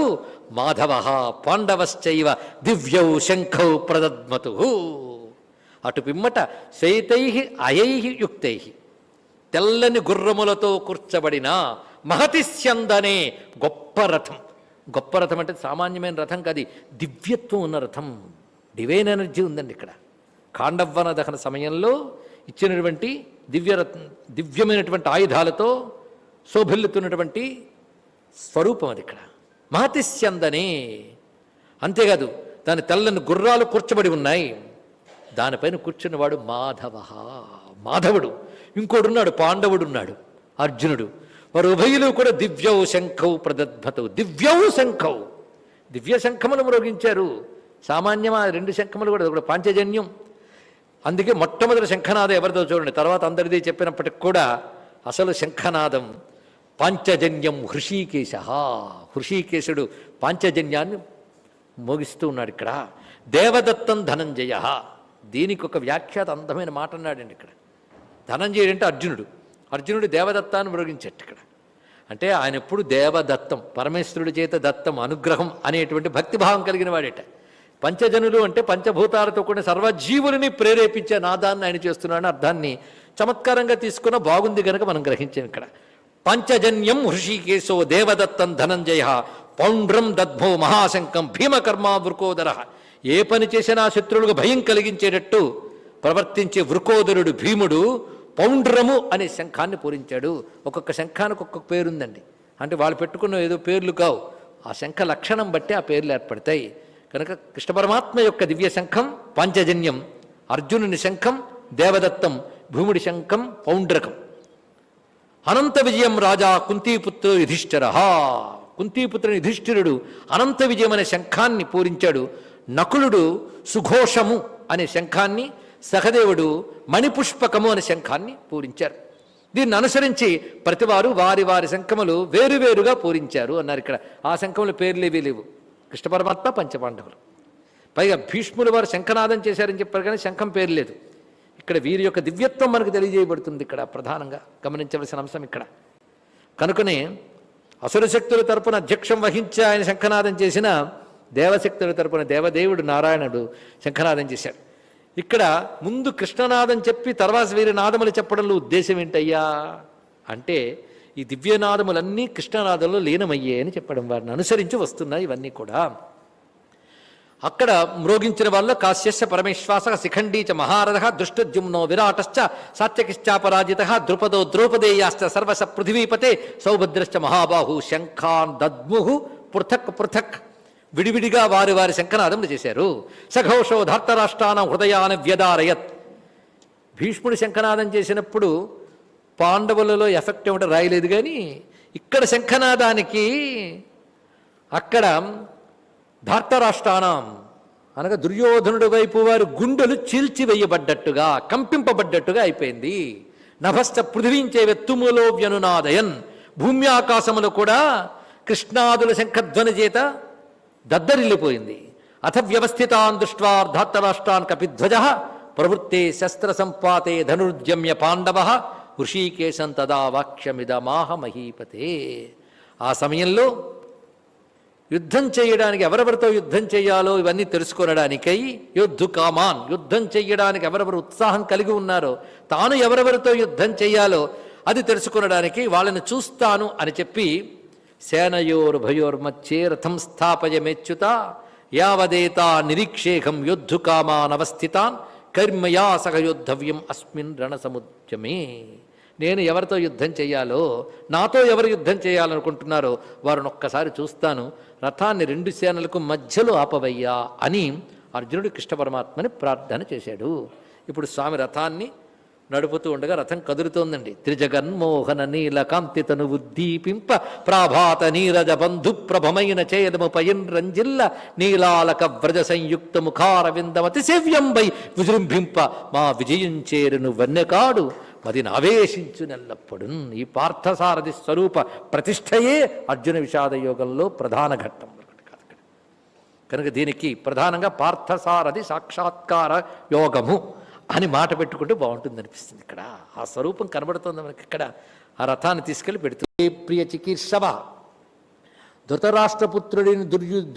మాధవ పాండవశ్చైవ దివ్యౌ శంఖౌ ప్రదద్మతు. అటు పిమ్మట శ్వేతై అయై యుక్తై తెల్లని గుర్రములతో కూర్చబడిన మహతి స్యందనే గొప్ప రథం. గొప్ప రథం అంటే సామాన్యమైన రథం కాదు, దివ్యత్వం ఉన్న రథం, డివైన్ ఎనర్జీ ఉందండి ఇక్కడ. ఖాండవ్వన దహన సమయంలో ఇచ్చినటువంటి దివ్యమైనటువంటి ఆయుధాలతో శోభిల్లుతున్నటువంటి స్వరూపం అది ఇక్కడ మహతిస్యందనే. అంతేకాదు దాని తెల్లని గుర్రాలు కూర్చబడి ఉన్నాయి, దానిపైన కూర్చున్నవాడు మాధవుడు. ఇంకోడున్నాడు పాండవుడున్నాడు, అర్జునుడు. వారు ఉభయులు కూడా దివ్యౌ శంఖౌ ప్రదద్భతౌ, దివ్యౌ శంఖౌ దివ్య శంఖములు మ్రోగించారు. సామాన్యమా 2 శంఖములు కూడా, ఒకటి పాంచజన్యం. అందుకే మొట్టమొదటి శంఖనాదం ఎవరిదో చూడండి, తర్వాత అందరిది చెప్పినప్పటికి కూడా అసలు శంఖనాదం పాంచజన్యం హృషీకేశ. హృషీకేశుడు పాంచజన్యాన్ని మోగిస్తూ ఉన్నాడు ఇక్కడ. దేవదత్తం ధనంజయ, దీనికి ఒక వ్యాఖ్యాత అందమైన మాట అన్నాడండి ఇక్కడ. ధనంజయుడు అంటే అర్జునుడు దేవదత్తాన్ని మ్రోగించట్టు ఇక్కడ. అంటే ఆయన ఎప్పుడు దేవదత్తం, పరమేశ్వరుడి చేత దత్తం, అనుగ్రహం అనేటువంటి భక్తిభావం కలిగిన వాడేట. పంచజనులు అంటే పంచభూతాలతో కూడిన సర్వజీవులని ప్రేరేపించే నాదాన్ని ఆయన చేస్తున్నాడని అర్థాన్ని చమత్కారంగా తీసుకున్న బాగుంది కనుక మనం గ్రహించాం ఇక్కడ. పంచజన్యం హృషికేశో దేవదత్తం ధనంజయ పౌండ్రం దద్భో మహాశంకం భీమకర్మ వృకోదర. ఏ పని చేసినా శత్రువులకు భయం కలిగించేటట్టు ప్రవర్తించే వృకోదరుడు భీముడు పౌండ్రము అనే శంఖాన్ని పూరించాడు. ఒక్కొక్క శంఖానికి ఒక్కొక్క పేరుందండి. అంటే వాళ్ళు పెట్టుకున్న ఏదో పేర్లు కావు, ఆ శంఖ లక్షణం బట్టి ఆ పేర్లు ఏర్పడతాయి. కనుక కృష్ణ పరమాత్మ యొక్క దివ్య శంఖం పాంచజన్యం, అర్జునుని శంఖం దేవదత్తం, భూముడి శంఖం పౌండ్రకం. అనంత విజయం రాజా కుంతీపుత్ర యుధిష్ఠిర. కుంతీపుత్రుని యుధిష్ఠిరుడు అనంత విజయం అనే శంఖాన్ని పూరించాడు. నకులుడు సుఘోషము అనే శంఖాన్ని, సహదేవుడు మణిపుష్పకము అనే శంఖాన్ని పూరించారు. దీన్ని అనుసరించి ప్రతివారు వారి వారి శంఖములు వేరువేరుగా పూరించారు అన్నారు ఇక్కడ. ఆ శంఖముల పేర్లేవీ లేవు. కృష్ణ పరమాత్మ పంచపాండవులు. పైగా భీష్ములు వారు శంఖనాదం చేశారని చెప్పారు కానీ శంఖం పేరు లేదు. ఇక్కడ వీరి యొక్క దివ్యత్వం మనకు తెలియజేయబడుతుంది ఇక్కడ ప్రధానంగా గమనించవలసిన అంశం ఇక్కడ. కనుకనే అసురశక్తుల తరపున అధ్యక్షం వహించి ఆయన శంఖనాదం చేసిన దేవశక్తుల తరపున దేవదేవుడు నారాయణుడు శంఖనాదం చేశాడు. ఇక్కడ ముందు కృష్ణనాదం చెప్పి తర్వాత వీరి నాదములు చెప్పడంలో ఉద్దేశం ఏంటయ్యా అంటే ఈ దివ్యనాదములన్నీ కృష్ణనాదంలో లీనమయ్యే అని చెప్పడం, వారిని అనుసరించి వస్తున్నాయి ఇవన్నీ కూడా. అక్కడ మ్రోగించిన వాళ్ళు కాశ్యస్య పరమేశ్వాస శిఖండీచ మహారథ దృష్టద్యుమ్నో విరాటశ్చ సాత్యకిశ్చాపరాజిత ద్రుపదో ద్రౌపదేయాశ్చ సర్వస పృథివీపతే సౌభద్రశ్చ మహాబాహు శంఖాన్ దద్ముహు పృథక్ పృథక్ విడివిడిగా వారి వారి శంఖనాదములు చేశారు. సఘోషో ధార్తరాష్ట్రాన హృదయాన వ్యదారయత్. భీష్ముడు శంఖనాదం చేసినప్పుడు పాండవులలో ఎఫెక్ట్ ఏమిటో రాయలేదు, కానీ ఇక్కడ శంఖనాదానికి అక్కడ ధార్తరాష్ట్రానం అనగా దుర్యోధనుడి వైపు వారి గుండెలు చీల్చివేయబడ్డట్టుగా కంపింపబడ్డట్టుగా అయిపోయింది. నభశ్చ పృథివీంచే వెత్తుములో వ్యనునాదయన్. భూమి ఆకాశములు కూడా కృష్ణాదుల శంఖధ్వని చేత దద్దరిల్లిపోయింది. అథ వ్యవస్థితాన్ దృష్ట్వా ధార్తరాష్ట్రాన్ కపిధ్వజ ప్రవృత్తే శస్త్ర సంపాతే ధనుర్జమ్య పాండవ హృషీకేశం తదా వాక్యమిదమాహ మహీపతే. ఆ సమయంలో యుద్ధం చేయడానికి ఎవరెవరితో యుద్ధం చేయాలో ఇవన్నీ తెలుసుకోవడానికై యుద్ధు కామాన్, యుద్ధం చెయ్యడానికి ఎవరెవరు ఉత్సాహం కలిగి ఉన్నారో, తాను ఎవరెవరితో యుద్ధం చెయ్యాలో అది తెలుసుకొనడానికి వాళ్ళని చూస్తాను అని చెప్పి సేనయోర్భయోర్మధ్యే రథం స్థాపయమేచ్యుత యావదేతా నిరీక్షేహం యుద్ధు కామానవస్థితాన్ కర్మయా సహ యోద్ధవ్యం అస్మిన్ రణసముద్యమే. నేను ఎవరితో యుద్ధం చేయాలో, నాతో ఎవరు యుద్ధం చేయాలనుకుంటున్నారో వారిని ఒక్కసారి చూస్తాను, రథాన్ని రెండు సేనలకు మధ్యలో ఆపవయ్యా అని అర్జునుడు కృష్ణ పరమాత్మని ప్రార్థన చేశాడు. ఇప్పుడు స్వామి రథాన్ని నడుపుతూ ఉండగా రథం కదులుతోందండి. త్రిజగన్మోహన నీల కాంతితను ఉద్దీపింప ప్రాభాత నీరజ బంధు ప్రభమైన చేయదము పయన్ రంజిల్ల నీలాలక వ్రజ సంయుక్త ముఖార విందమతి సేవ్యంబై విజృంభింప మా విజయం చేరును వన్యకాడు మదిని ఆవేశించు నెల్లప్పుడు. ఈ పార్థసారథి స్వరూప ప్రతిష్టయే అర్జున విషాద యోగంలో ప్రధాన ఘట్టం కనుక దీనికి ప్రధానంగా పార్థసారథి సాక్షాత్కార యోగము అని మాట పెట్టుకుంటే బాగుంటుంది అనిపిస్తుంది. ఇక్కడ ఆ స్వరూపం కనబడుతుంది మనకి. ఇక్కడ ఆ రథాన్ని తీసుకెళ్ళి పెడుతుంది. ప్రియ చికీర్షవ, ధృతరాష్ట్రపుత్రుడిని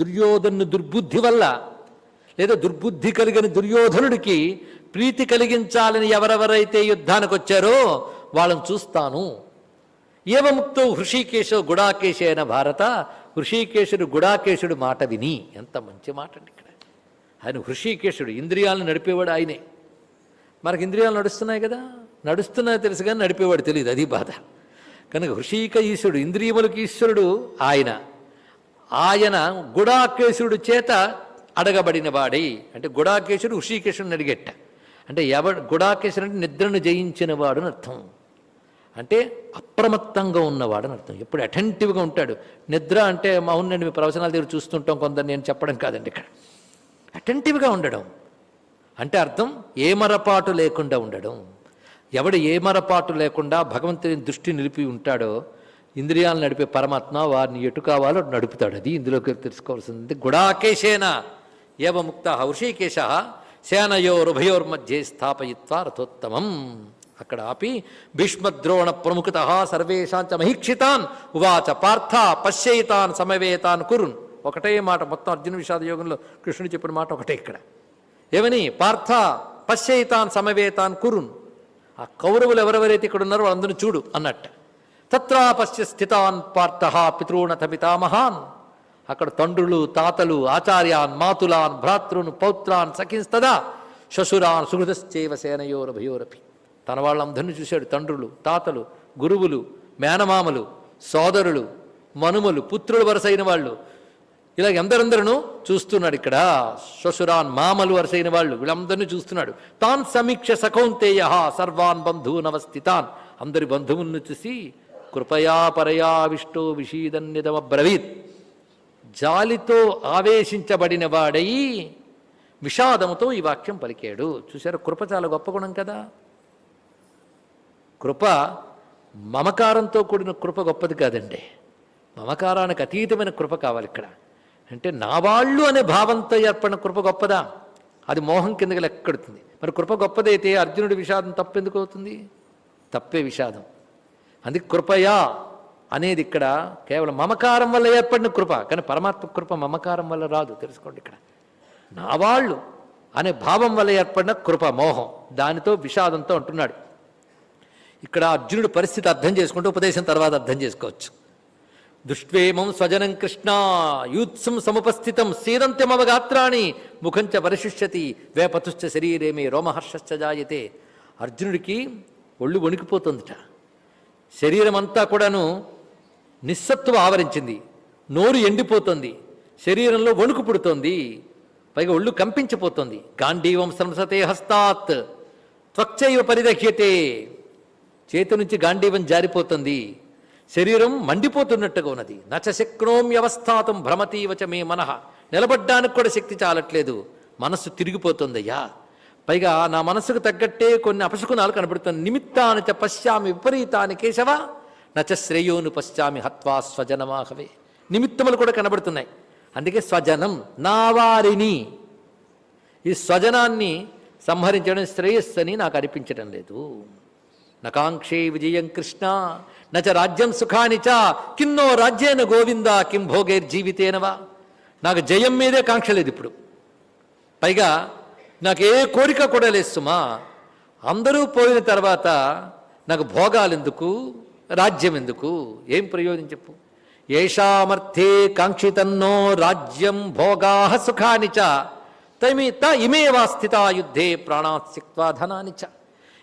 దుర్యోధను దుర్బుద్ధి వల్ల లేదా దుర్బుద్ధి కలిగిన దుర్యోధనుడికి ప్రీతి కలిగించాలని ఎవరెవరైతే యుద్ధానికి వచ్చారో వాళ్ళని చూస్తాను. ఏవముక్తో హృషీకేశో గుడాకేశేన భారత. హృషీకేశుడు గుడాకేశుడు మాట విని, ఎంత మంచి మాట అండి. ఇక్కడ ఆయన హృషీకేశుడు, ఇంద్రియాలను నడిపేవాడు ఆయనే. మనకి ఇంద్రియాలు నడుస్తున్నాయి కదా, నడుస్తున్నాయి తెలుసు కానీ నడిపేవాడు తెలియదు, అది బాధ. కనుక హృషీక ఈశ్వరుడు, ఇంద్రియములకు ఈశ్వరుడు ఆయన. ఆయన గుడాకేశుడు చేత అడగబడిన వాడై, అంటే గుడాకేశుడు హృషీకేశుడిని అడిగెట్ట. అంటే గుడాకేశుడు అంటే నిద్రను జయించిన వాడు అని అర్థం. అంటే అప్రమత్తంగా ఉన్నవాడని అర్థం. ఎప్పుడు అటెంటివ్గా ఉంటాడు. నిద్ర అంటే అవునండి మీ ప్రవచనాల దగ్గర చూస్తుంటాం కొందరు, నేను చెప్పడం కాదండి. ఇక్కడ అటెంటివ్గా ఉండడం అంటే అర్థం ఏమరపాటు లేకుండా ఉండడం. ఎవడు ఏమరపాటు లేకుండా భగవంతుని దృష్టి నిలిపి ఉంటాడో, ఇంద్రియాలను నడిపే పరమాత్మ వారిని ఎటు కావాలో నడుపుతాడు. అది ఇందులోకి తెలుసుకోవాల్సింది. గుడాకేశేన ఏవ ముక్త హృషీకేశ సేనయోరుభయోర్మధ్యే స్థాపయిత్వా రథోత్తమం. అక్కడ ఆపి భీష్మద్రోణ ప్రముఖత సర్వేషాంచ మహీక్షితాన్ ఉవాచ పార్థ పశ్యయితాన్ సమవేతాన్ కురున్. ఒకటే మాట మొత్తం అర్జున విషాద యోగంలో కృష్ణుడు చెప్పిన మాట ఒకటే ఇక్కడ. ఏమని? పార్థ పశ్యయితాన్ సమవేతాన్ కురున్. ఆ కౌరవులు ఎవరెవరైతే ఇక్కడ ఉన్నారో వాళ్ళందరూ చూడు అన్నట్టు. తత్రా పశ్య స్థితాన్ పార్థ పితॄణథ పితామహాన్. అక్కడ తండ్రులు, తాతలు, ఆచార్యాన్, మాతులాన్, భ్రాతృన్, పౌత్రాన్, సఖిన్స్తదా శశురాన్ సుహృదశ్చైవ సేనయోరభయోరపి. తన వాళ్ళందరినీ చూశాడు. తండ్రులు, తాతలు, గురువులు, మేనమామలు, సోదరులు, మనుమలు, పుత్రులు వరసైన వాళ్ళు, ఇలా ఎందరందరూ చూస్తున్నాడు. ఇక్కడ శ్వశురాన్ మామలు వరసైన వాళ్ళు వీళ్ళందరినీ చూస్తున్నాడు. తాన్ సమీక్ష సకౌంతేయ సర్వాన్ బంధూనవస్థితాన్. అందరి బంధువులను చూసి కృపయా పరయావిష్టో విషీదన్యదమబ్రవీత్. జాలితో ఆవేశించబడిన వాడై విషాదముతో ఈ వాక్యం పలికాడు. చూశారు, కృప చాలా గొప్ప గుణం కదా. కృప మమకారంతో కూడిన కృప గొప్పది కాదండి. మమకారానికి అతీతమైన కృప కావాలి ఇక్కడ. అంటే నా వాళ్ళు అనే భావంతో ఏర్పడిన కృప గొప్పదా? అది మోహం కిందకి లెక్కడుతుంది. మరి కృప గొప్పదైతే అర్జునుడి విషాదం తప్పెందుకు అవుతుంది? తప్పే విషాదం. అందుకే కృపయా అనేది ఇక్కడ కేవలం మమకారం వల్ల ఏర్పడిన కృప. కానీ పరమాత్మ కృప మమకారం వల్ల రాదు, తెలుసుకోండి. ఇక్కడ నా వాళ్ళు అనే భావం వల్ల ఏర్పడిన కృప మోహం, దానితో విషాదంతో అంటున్నాడు. ఇక్కడ అర్జునుడి పరిస్థితి అర్థం చేసుకుంటే ఉపదేశం తర్వాత అర్థం చేసుకోవచ్చు. దుష్ట్వేమం స్వజనం కృష్ణ యూత్సం సముపస్థితం సీదంత్యమవగాత్రాణి ముఖంచ పరిశిష్యతి వేపతుశ్చ శరీరేమే రోమహర్షశ్చ జాయతే. అర్జునుడికి ఒళ్ళు వణికిపోతుందిట. శరీరం అంతా కూడాను నిస్సత్వం ఆవరించింది, నోరు ఎండిపోతుంది, శరీరంలో వణుకు పుడుతోంది, పైగా ఒళ్ళు కంపించిపోతుంది. గాంధీవం సంసతే హస్తాత్ త్వక్చైవ పరిదహ్యతే, చేతి నుంచి గాంధీవం జారిపోతుంది, శరీరం మండిపోతున్నట్టుగా ఉన్నది. నచశక్నోమ్యవస్థాతం భ్రమతీవచ మే మనః, నిలబడ్డానికి కూడా శక్తి చాలట్లేదు, మనస్సు తిరిగిపోతుందయ్యా. పైగా నా మనస్సుకు తగ్గట్టే కొన్ని అపశకునాలు కనబడుతుంది. నిమిత్తాని చ పశ్యామి విపరీతాని కేశవ నచ శ్రేయోను పశ్చామి హత్వా స్వజనమాహవే. నిమిత్తములు కూడా కనబడుతున్నాయి. అందుకే స్వజనం, నా వారిని, ఈ స్వజనాన్ని సంహరించడం శ్రేయస్సని నాకు అనిపించడం లేదు. నకాంక్షే విజయం కృష్ణ నచ రాజ్యం సుఖాని చ కిన్నో రాజ్యేన గోవింద కిం భోగైర్జీవితేనవా. నాకు జయం మీదే కాంక్ష లేదు ఇప్పుడు, పైగా నాకు ఏ కోరిక కూడా లేదు సుమా. అందరూ పోయిన తర్వాత నాకు భోగాలు ఎందుకు, రాజ్యం ఎందుకు, ఏం ప్రయోజనం చెప్పు. ఏషామర్థే కాంక్షితన్నో రాజ్యం భోగా సుఖాని చ ఇమేవా స్థితా యుద్ధే ప్రాణాత్ త్యక్త్వా ధనాని చ.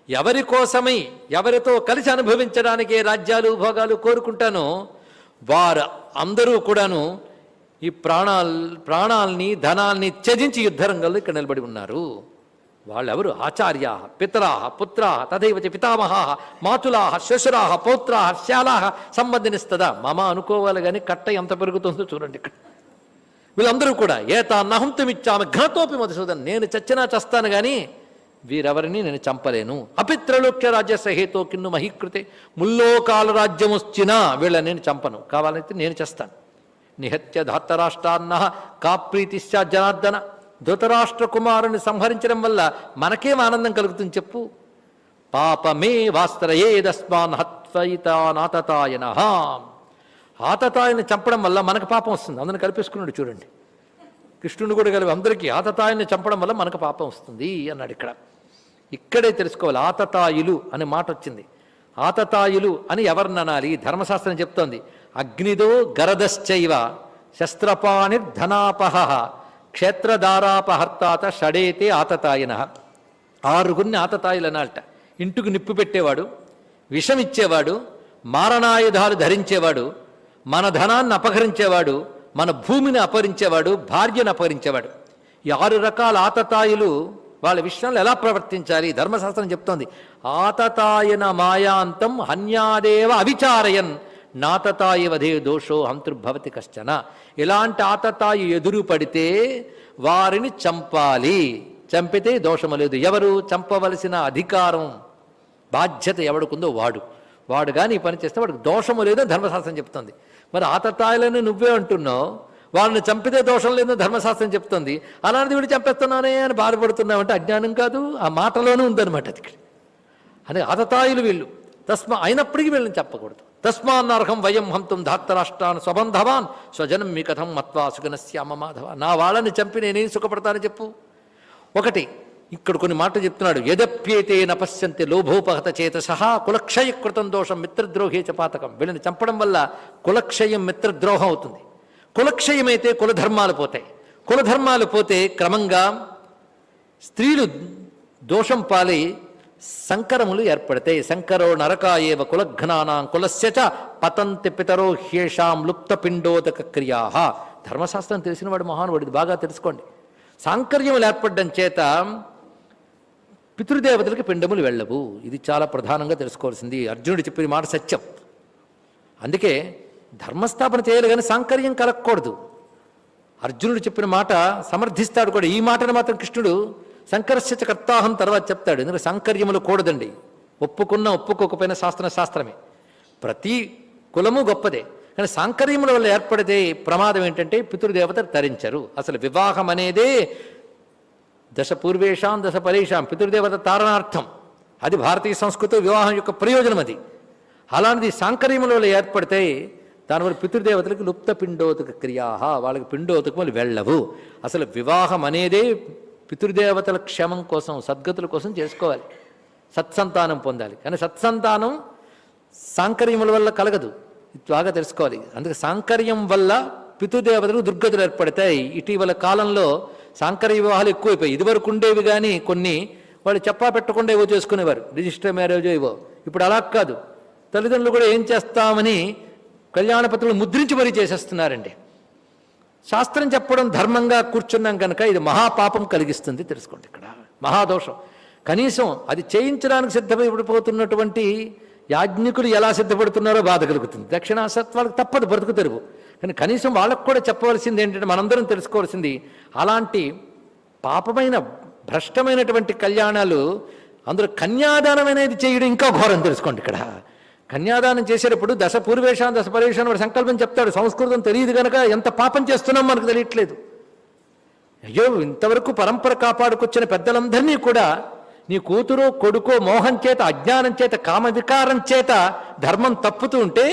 ఎవరి కోసమై ఎవరితో కలిసి అనుభవించడానికే రాజ్యాలు భోగాలు కోరుకుంటానో వారు అందరూ కూడాను ఈ ప్రాణాల్ని ధనాల్ని త్యజించి యుద్ధరంగంలో ఇక్కడ నిలబడి ఉన్నారు. వాళ్ళెవరు? ఆచార్యా పితరా పుత్రా తథైవ చ పితామహా మాతులా శ్వశురా పౌత్రా శ్యాలా సంబంధినిస్తదా మమ అనుకోవాలి. కానీ కట్ట ఎంత పెరుగుతుందో చూడండి ఇక్కడ. వీళ్ళందరూ కూడా ఏతా నహంతుమిచ్చామి ఘనతోపి మధుసూదన్, నేను చచ్చినా చస్తాను కానీ వీరెవరిని నేను చంపలేను. అపిత్రలోక్య రాజ్యస్య హేతో కిన్ను మహీకృతే, ముల్లోకాల రాజ్యం వచ్చినా వీళ్ళని నేను చంపను, కావాలంటే నేను చేస్తాను. నిహత్య ధాతరాష్ట్రాన్న కాప్రీతిశ్చ జనార్దన. ధృతరాష్ట్ర కుమారుని సంహరించడం వల్ల మనకేం ఆనందం కలుగుతుంది చెప్పు. పాపమే వాస్త్రయేదస్మాన్ హత్వయితానాతతాయన. ఆతతాయని చంపడం వల్ల మనకు పాపం వస్తుంది. అందరిని కల్పేసుకున్నాడు చూడండి, కృష్ణుడు కూడా కలిపి అందరికీ ఆతతాయుని చంపడం వల్ల మనకు పాపం వస్తుంది అన్నాడు. ఇక్కడే తెలుసుకోవాలి. ఆతతాయులు అనే మాట వచ్చింది. ఆతతాయులు అని ఎవరిని అనాలి? ధర్మశాస్త్రం చెప్తోంది. అగ్నిదో గరదశ్చైవ శస్త్రపాణిర్ధనాపహ క్షేత్రధారాపహర్తాత షడేతే ఆతతాయన. 6 ఆతతాయులు అనాలట. ఇంటికి నిప్పు పెట్టేవాడు, విషం ఇచ్చేవాడు, మారణాయుధాలు ధరించేవాడు, మన ధనాన్ని అపహరించేవాడు, మన భూమిని అపహరించేవాడు, భార్యను అపహరించేవాడు. ఈ 6 రకాల ఆతతాయులు వాళ్ళ విషయంలో ఎలా ప్రవర్తించాలి ధర్మశాస్త్రం చెప్తోంది. ఆతతాయన మాయాంతం హన్యాదేవ అవిచారయన్ నాతతాయవధే దోషో హంతృభవతి కశ్చన. ఇలాంటి ఆతతాయి ఎదురు పడితే వారిని చంపాలి, చంపితే దోషము లేదు. ఎవరు? చంపవలసిన అధికారం బాధ్యత ఎవడుకుందో వాడు కానీ ఈ పని చేస్తే వాడికి దోషము లేదని ధర్మశాస్త్రం చెప్తుంది. మరి ఆతతాయులని నువ్వే అంటున్నావు, వాళ్ళని చంపితే దోషం లేదని ధర్మశాస్త్రం చెప్తుంది. అలాంటిది వీడు చంపేస్తున్నానే అని బాధపడుతున్నావంటే అజ్ఞానం కాదు, ఆ మాటలోనే ఉందన్నమాట అది. అని ఆతతాయులు వీళ్ళు. అయినప్పటికీ వీళ్ళని చెప్పకూడదు. తస్మాన్నర్హం వయం హంతుం ధాత్తరాష్ట్రాన్ స్వబంధవాన్ స్వజనం మీ కథం మత్వా సుగనశ్యామ మాధవ. నా వాళ్ళని చంపి నేనేం సుఖపడతానని చెప్పు. ఒకటి ఇక్కడ కొన్ని మాటలు చెప్తున్నాడు. యదప్యేతే నపశ్యంతి లోభోపహత చేతసహ కులక్షయకృతం దోషం మిత్రద్రోహే చ పాతకం. వీళ్ళని చంపడం వల్ల కులక్షయం మిత్రద్రోహం అవుతుంది. కులక్షయమైతే కులధర్మాలు పోతాయి. కులధర్మాలు పోతే క్రమంగా స్త్రీలు దోషం పాలై సంకరములు ఏర్పడతాయి. సంకరో నరకాయేవ కులఘ్నానాం కులస్య చ పతంతి పితరో హ్యేషాం లుప్త పిండోదక క్రియా. ధర్మశాస్త్రం తెలిసినవాడు మహానువాడు, బాగా తెలుసుకోండి. సాంకర్యములు ఏర్పడడం చేత పితృదేవతలకి పిండములు వెళ్ళవు. ఇది చాలా ప్రధానంగా తెలుసుకోవాల్సింది. అర్జునుడు చెప్పిన మాట సత్యం. అందుకే ధర్మస్థాపన చేయాలి కానీ సాంకర్యం కలగకూడదు. అర్జునుడు చెప్పిన మాట సమర్థిస్తాడు కూడా. ఈ మాటను మాత్రం కృష్ణుడు సంకర్ష కర్తాహం తర్వాత చెప్తాడు. ఎందుకంటే సాంకర్యములు కూడదండి. ఒప్పుకోకపోయినా శాస్త్రమే. ప్రతి కులము గొప్పదే, కానీ సాంకర్యముల వల్ల ఏర్పడితే ప్రమాదం ఏంటంటే పితృదేవతలు తరించరు. అసలు వివాహం అనేదే దశ పూర్వేషాం దశ పరేషాం పితృదేవత తారణార్థం. అది భారతీయ సంస్కృతి వివాహం యొక్క ప్రయోజనం. అది అలాంటిది సాంకర్యముల వల్ల ఏర్పడితే దానివల్ల పితృదేవతలకు లుప్త పిండోదక క్రియా, వాళ్ళకి పిండోదకములు వెళ్ళవు. అసలు వివాహం అనేదే పితృదేవతల క్షేమం కోసం, సద్గతుల కోసం చేసుకోవాలి, సత్సంతానం పొందాలి. కానీ సత్సంతానం సాంకర్యముల వల్ల కలగదు. బాగా తెలుసుకోవాలి. అందుకే సాంకర్యం వల్ల పితృదేవతలకు దుర్గతులు ఏర్పడతాయి. ఇటీవల కాలంలో సాంకర్య వివాహాలు ఎక్కువైపోయాయి. ఇదివరకు ఉండేవి కానీ కొన్ని వాళ్ళు చెప్పా పెట్టకుండా ఏవో చేసుకునేవారు, రిజిస్టర్ మ్యారేజ్ ఏవో. ఇప్పుడు అలా కాదు, తల్లిదండ్రులు కూడా ఏం చేస్తామని కళ్యాణపత్రులు ముద్రించి మరీ చేసేస్తున్నారండి. శాస్త్రం చెప్పడం ధర్మంగా కూర్చున్నాం కనుక ఇది మహాపాపం కలిగిస్తుంది తెలుసుకోండి. ఇక్కడ మహాదోషం. కనీసం అది చేయించడానికి సిద్ధపడిపోతున్నటువంటి యాజ్ఞికులు ఎలా సిద్ధపడుతున్నారో బాధ కలుగుతుంది. దక్షిణాసత్వాలకు తప్పదు, బ్రతుకు తెరువు. కానీ కనీసం వాళ్ళకు కూడా చెప్పవలసింది ఏంటంటే, మనందరం తెలుసుకోవాల్సింది, అలాంటి పాపమైన భ్రష్టమైనటువంటి కళ్యాణాలు అందులో కన్యాదానం అనేది చేయడం ఇంకా ఘోరం తెలుసుకోండి. ఇక్కడ కన్యాదానం చేసేటప్పుడు దశ పూర్వేషాన్ని దశ పరేషాన్ని వాడు సంకల్పం చెప్తాడు. సంస్కృతం తెలియదు కనుక ఎంత పాపం చేస్తున్నాం మనకు తెలియట్లేదు. అయ్యో, ఇంతవరకు పరంపర కాపాడుకొచ్చిన పెద్దలందరినీ కూడా నీ కూతురో కొడుకో మోహం చేత, అజ్ఞానం చేత, కామ వికారం చేత ధర్మం తప్పుతూ ఉంటే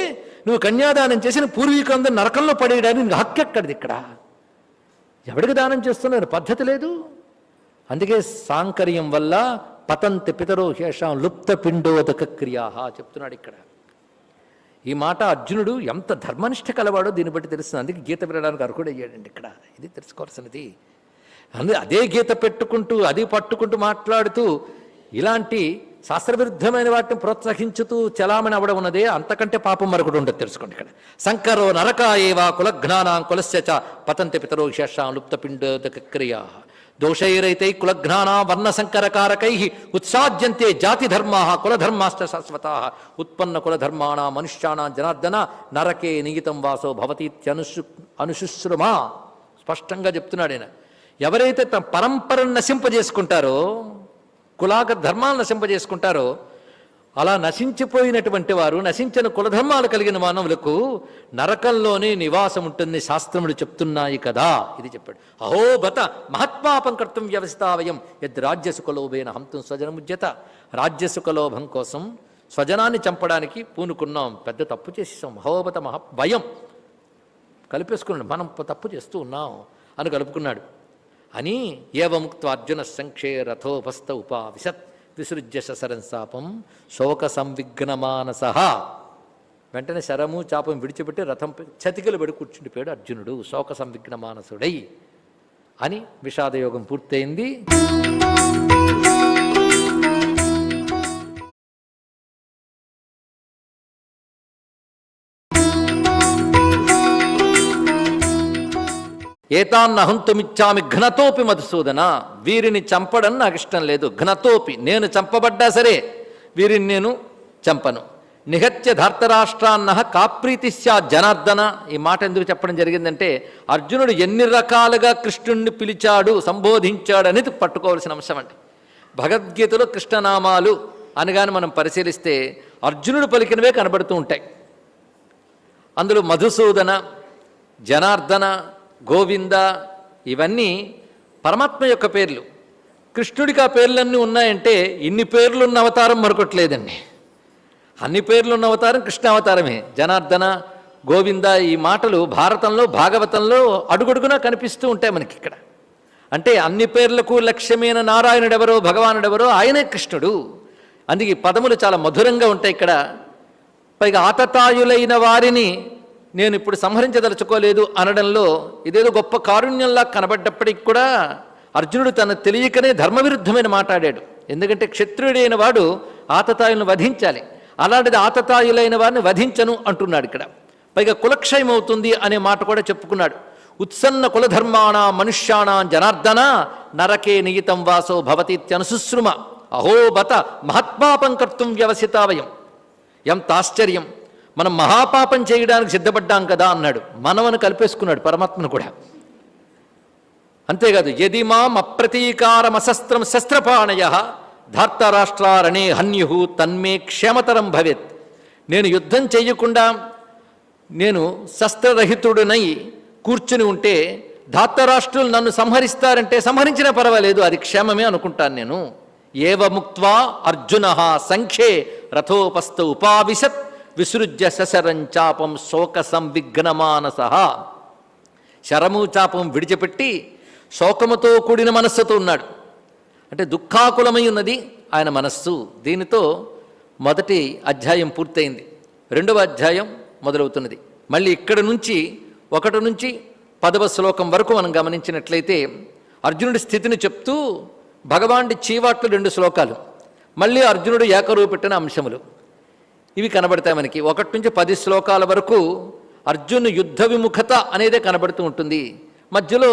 నువ్వు కన్యాదానం చేసిన పూర్వీకులందరూ నరకంలో పడేయడానికి నీకు హక్కు ఎక్కడిది? ఇక్కడ ఎవడికి దానం చేస్తున్నారు? పద్ధతి లేదు. అందుకే సాంకర్యం వల్ల పతంతి పితరో శేషాం లుప్త పిండోదక క్రియా చెప్తున్నాడు ఇక్కడ. ఈ మాట అర్జునుడు ఎంత ధర్మనిష్ట కలవాడో దీన్ని బట్టి తెలుస్తుంది. అందుకే గీత వినడానికి అర్హుడయ్యాడండి ఇక్కడ. ఇది తెలుసుకోవాల్సినది. అదే గీత పెట్టుకుంటూ, అది పట్టుకుంటూ మాట్లాడుతూ ఇలాంటి శాస్త్రవిరుద్ధమైన వాటిని ప్రోత్సహించుతూ చలామణి అవడం ఉన్నదే, అంతకంటే పాపం మరొకటి ఉండదు తెలుసుకోండి. ఇక్కడ సంకరో నరకాయేవా కులఘ్నానాం కులస్య చ పతంతి పితరో శేషాం లుప్త పిండోదక క్రియా దోషైరైతే కులఘ్నానా వర్ణ సంకరకారకై ఉత్సాజ్యంతే జాతి ధర్మా కులధర్మాశ్చ శాశ్వత ఉత్పన్న కులధర్మాణా మనుష్యాణా జనార్దన నరకే నిగితం వాసో భవతీత్యనుశుశ్రుమా. స్పష్టంగా చెప్తున్నాడు ఆయన. ఎవరైతే తమ పరంపరను నశింపజేసుకుంటారో, కులాగ ధర్మాలను నశింపజేసుకుంటారో, అలా నశించిపోయినటువంటి వారు, నశించిన కులధర్మాలు కలిగిన మానవులకు నరకంలోనే నివాసం ఉంటుంది శాస్త్రములు చెప్తున్నాయి కదా. ఇది చెప్పాడు. అహో బత మహత్పాపం కర్తం వ్యవస్థావయం యద్ రాజ్యసుఖలోభేన హంతం స్వజనముజ్యత. రాజ్యసుఖలోభం కోసం స్వజనాన్ని చంపడానికి పూనుకున్నాం, పెద్ద తప్పు చేసేసాం. అహోబత భయం కలిపేసుకున్నాడు, మనం తప్పు చేస్తూ ఉన్నాం అని కలుపుకున్నాడు అని. ఏవముక్త అర్జున సంక్షే రథోపస్థ ఉపావిశత్ విసృజ్య ససరం శాపం శోక సంవిఘ్నమానస. వెంటనే శరము చాపం విడిచిపెట్టి రథం చతికిలు పడి కూర్చుండిపోయాడు అర్జునుడు శోక సంవిఘ్నమానసుడై అని. విషాదయోగం పూర్తయింది. ఏతాన్నహంతుమిచ్చామి ఘ్నతోపి మధుసూదన. వీరిని చంపడం నాకు ఇష్టం లేదు. ఘ్నతోపి, నేను చంపబడ్డా సరే వీరిని నేను చంపను. నిహత్య ధార్తరాష్ట్రాన్న కాప్రీతి స్యా జనార్దన. ఈ మాట ఎందుకు చెప్పడం జరిగిందంటే, అర్జునుడు ఎన్ని రకాలుగా కృష్ణుణ్ణి పిలిచాడు, సంబోధించాడు అనేది పట్టుకోవాల్సిన అంశం అండి. భగవద్గీతలో కృష్ణనామాలు అనగానే మనం పరిశీలిస్తే అర్జునుడు పలికినవే కనబడుతూ ఉంటాయి. అందులో మధుసూదన, జనార్దన, గోవింద ఇవన్నీ పరమాత్మ యొక్క పేర్లు. కృష్ణుడికి ఆ పేర్లన్నీ ఉన్నాయంటే ఇన్ని పేర్లున్న అవతారం మరొకట్లేదండి. అన్ని పేర్లున్న అవతారం కృష్ణ అవతారమే. జనార్దన, గోవింద ఈ మాటలు భారతంలో, భాగవతంలో అడుగడుగునా కనిపిస్తూ ఉంటాయి మనకి ఇక్కడ. అంటే అన్ని పేర్లకు లక్ష్యమైన నారాయణుడెవరో, భగవానుడెవరో ఆయనే కృష్ణుడు. అందుకే ఈ పదములు చాలా మధురంగా ఉంటాయి ఇక్కడ. పైగా ఆతతాయులైన వారిని నేను ఇప్పుడు సంహరించదలుచుకోలేదు అనడంలో ఇదేదో గొప్ప కారుణ్యంలా కనబడ్డప్పటికి కూడా అర్జునుడు తన తెలియకనే ధర్మవిరుద్ధమైన మాట్లాడాడు. ఎందుకంటే క్షత్రియుడైన వాడు ఆతతాయులను వధించాలి. అలాంటిది ఆతతాయులైన వారిని వధించను అంటున్నాడు ఇక్కడ. పైగా కులక్షయం అవుతుంది అనే మాట కూడా చెప్పుకున్నాడు. ఉత్సన్న కులధర్మాణ మనుష్యాణా జనార్దన నరకే నియితం వాసో భవతీత్యనుశుశ్రుమ. అహో బత మహత్పాపం కర్తుం వ్యవసితావయం. ఎంత ఆశ్చర్యం! మనం మహాపాపం చేయడానికి సిద్ధపడ్డాం కదా అన్నాడు. మనమను కలిపేసుకున్నాడు పరమాత్మను కూడా. అంతేకాదు, యది మాం అప్రతీకారమశస్త్రం శస్త్రపాణయ ధార్తరాష్ట్రారణే హన్యు తన్మే క్షేమతరం భవేత్. నేను యుద్ధం చేయకుండా నేను శస్త్రరహితుడినై కూర్చుని ఉంటే ధార్తరాష్ట్రులు నన్ను సంహరిస్తారంటే సంహరించినా పర్వాలేదు, అది క్షేమమే అనుకుంటాను నేను. ఏవముక్త్వా అర్జున సంఖ్యే రథోపస్థ ఉపావిశత్ విసృజ్య శశరంచాపం శోక సంవిఘ్నమానస. శరము చాపం విడిచిపెట్టి శోకముతో కూడిన మనస్సుతో ఉన్నాడు. అంటే దుఃఖాకులమై ఉన్నది ఆయన మనస్సు. దీనితో మొదటి అధ్యాయం పూర్తయింది. రెండవ అధ్యాయం మొదలవుతున్నది. మళ్ళీ ఇక్కడ నుంచి 1 నుంచి 10వ శ్లోకం వరకు మనం గమనించినట్లయితే అర్జునుడి స్థితిని చెప్తూ భగవానుడి చీవాట్లు 2 శ్లోకాలు, మళ్ళీ అర్జునుడు ఏకరువు పెట్టిన అంశములు ఇవి కనబడతాయి మనకి. 1 నుంచి 10 శ్లోకాల వరకు అర్జును యుద్ధ విముఖత అనేదే కనబడుతూ ఉంటుంది. మధ్యలో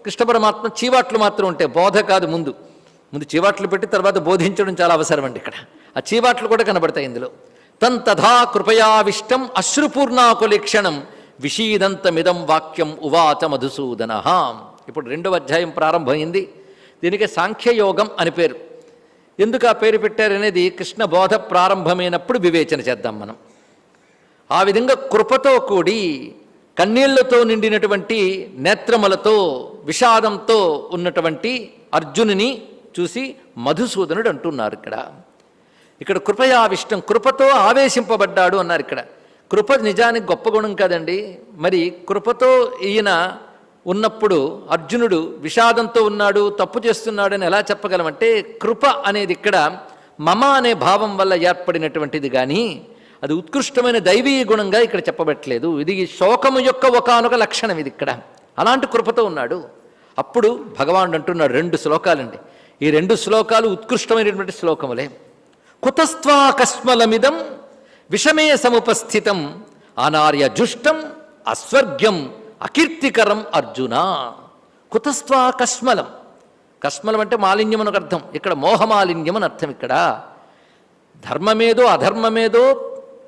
కృష్ణ పరమాత్మ చీవాట్లు మాత్రం ఉంటాయి, బోధ కాదు. ముందు చీవాట్లు పెట్టి తర్వాత బోధించడం చాలా అవసరం అండి. ఇక్కడ ఆ చీవాట్లు కూడా కనబడతాయి ఇందులో. తథా కృపయావిష్టం అశ్రుపూర్ణాకులీక్షణం విషీదంతమిదం వాక్యం ఉవాచ మధుసూదన. ఇప్పుడు 2వ అధ్యాయం ప్రారంభమైంది. దీనికి సాంఖ్యయోగం అని పేరు. ఎందుకు ఆ పేరు పెట్టారనేది కృష్ణ బోధ ప్రారంభమైనప్పుడు వివేచన చేద్దాం మనం. ఆ విధంగా కృపతో కూడి కన్నీళ్లతో నిండినటువంటి నేత్రములతో విషాదంతో ఉన్నటువంటి అర్జునుని చూసి మధుసూదనుడు అంటున్నారు. ఇక్కడ కృపయావిష్టం, కృపతో ఆవేశింపబడ్డాడు అన్నారు. ఇక్కడ కృప నిజానికి గొప్ప గుణం కాదండి. మరి కృపతో ఈయన ఉన్నప్పుడు అర్జునుడు విషాదంతో ఉన్నాడు, తప్పు చేస్తున్నాడని ఎలా చెప్పగలమంటే, కృప అనేది ఇక్కడ మమ అనే భావం వల్ల ఏర్పడినటువంటిది కానీ అది ఉత్కృష్టమైన దైవీయ గుణంగా ఇక్కడ చెప్పబట్టలేదు. ఇది శోకము యొక్క ఒకానొక లక్షణం ఇది. ఇక్కడ అలాంటి కృపతో ఉన్నాడు. అప్పుడు భగవానుడు అంటున్నాడు 2 శ్లోకాలండి. ఈ 2 శ్లోకాలు ఉత్కృష్టమైనటువంటి శ్లోకములే. కుతస్త్వాకస్మలమిదం విషమే సముపస్థితం అనార్య జుష్టం అస్వర్గ్యం అకీర్తికరం అర్జున. కుతస్త్వాకస్మలం, కస్మలం అంటే మాలిన్యం అని అర్థం. ఇక్కడ మోహమాలిన్యం అని అర్థం. ఇక్కడ ధర్మమేదో అధర్మమేదో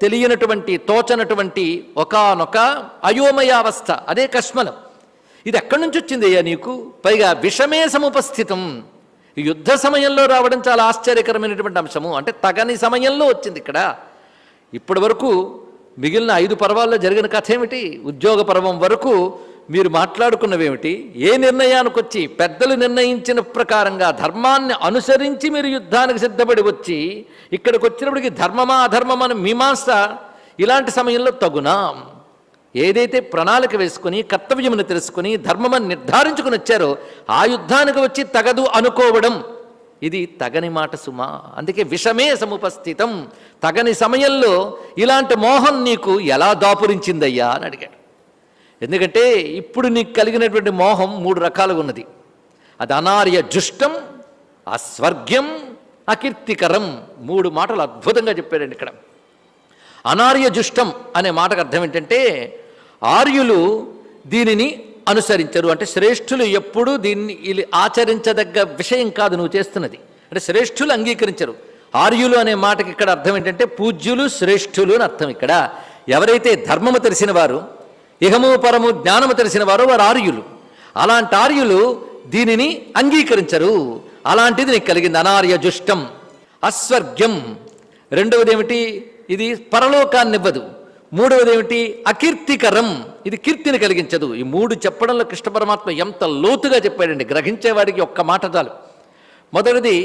తెలియనటువంటి తోచనటువంటి ఒకానొక అయోమయావస్థ, అదే కస్మలం. ఇది ఎక్కడి నుంచి వచ్చింది అయ్యా నీకు? పైగా విషమే సముపస్థితం. ఈ యుద్ధ సమయంలో రావడం చాలా ఆశ్చర్యకరమైనటువంటి అంశము. అంటే తగని సమయంలో వచ్చింది ఇక్కడ. ఇప్పటి వరకు మిగిలిన 5 పర్వాల్లో జరిగిన కథ ఏమిటి? ఉద్యోగ పర్వం వరకు మీరు మాట్లాడుకున్నవేమిటి? ఏ నిర్ణయానికి వచ్చి పెద్దలు నిర్ణయించిన ప్రకారంగా ధర్మాన్ని అనుసరించి మీరు యుద్ధానికి సిద్ధపడి వచ్చి ఇక్కడికి వచ్చినప్పటికీ ధర్మమా అధర్మమని మీమాంస ఇలాంటి సమయంలో తగునా? ఏదైతే ప్రణాళిక వేసుకుని కర్తవ్యమును తెలుసుకుని ధర్మమని నిర్ధారించుకుని వచ్చారో ఆ యుద్ధానికి వచ్చి తగదు అనుకోవడం ఇది తగని మాట సుమా. అందుకే విషమే సముపస్థితం. తగని సమయంలో ఇలాంటి మోహం నీకు ఎలా దాపురించిందయ్యా అని అడిగాడు. ఎందుకంటే ఇప్పుడు నీకు కలిగినటువంటి మోహం 3 రకాలుగా ఉన్నది. అది అనార్య జుష్టం, అస్వర్గ్యం, అకీర్తికరం. 3 మాటలు అద్భుతంగా చెప్పాడండి ఇక్కడ. అనార్య జుష్టం అనే మాటకు అర్థం ఏంటంటే ఆర్యులు దీనిని అనుసరించరు. అంటే శ్రేష్ఠులు ఎప్పుడూ దీన్ని ఆచరించదగ్గ విషయం కాదు నువ్వు చేస్తున్నది. అంటే శ్రేష్ఠులు అంగీకరించరు. ఆర్యులు అనే మాటకి ఇక్కడ అర్థం ఏంటంటే పూజ్యులు, శ్రేష్ఠులు అని అర్థం. ఇక్కడ ఎవరైతే ధర్మము తెలిసిన వారు, ఇహము పరము జ్ఞానము తెలిసిన వారు వారు ఆర్యులు. అలాంటి ఆర్యులు దీనిని అంగీకరించరు. అలాంటిది నీకు కలిగింది అనార్య జుష్టం. అస్వర్గ్యం, రెండవది ఏమిటి? ఇది పరలోకాన్ని ఇవ్వదు. మూడవది ఏమిటి? అకీర్తికరం, ఇది కీర్తిని కలిగించదు. ఈ 3 చెప్పడంలో కృష్ణ పరమాత్మ ఎంత లోతుగా చెప్పాడండి. గ్రహించేవాడికి ఒక్క మాట చాలు. మొదటిది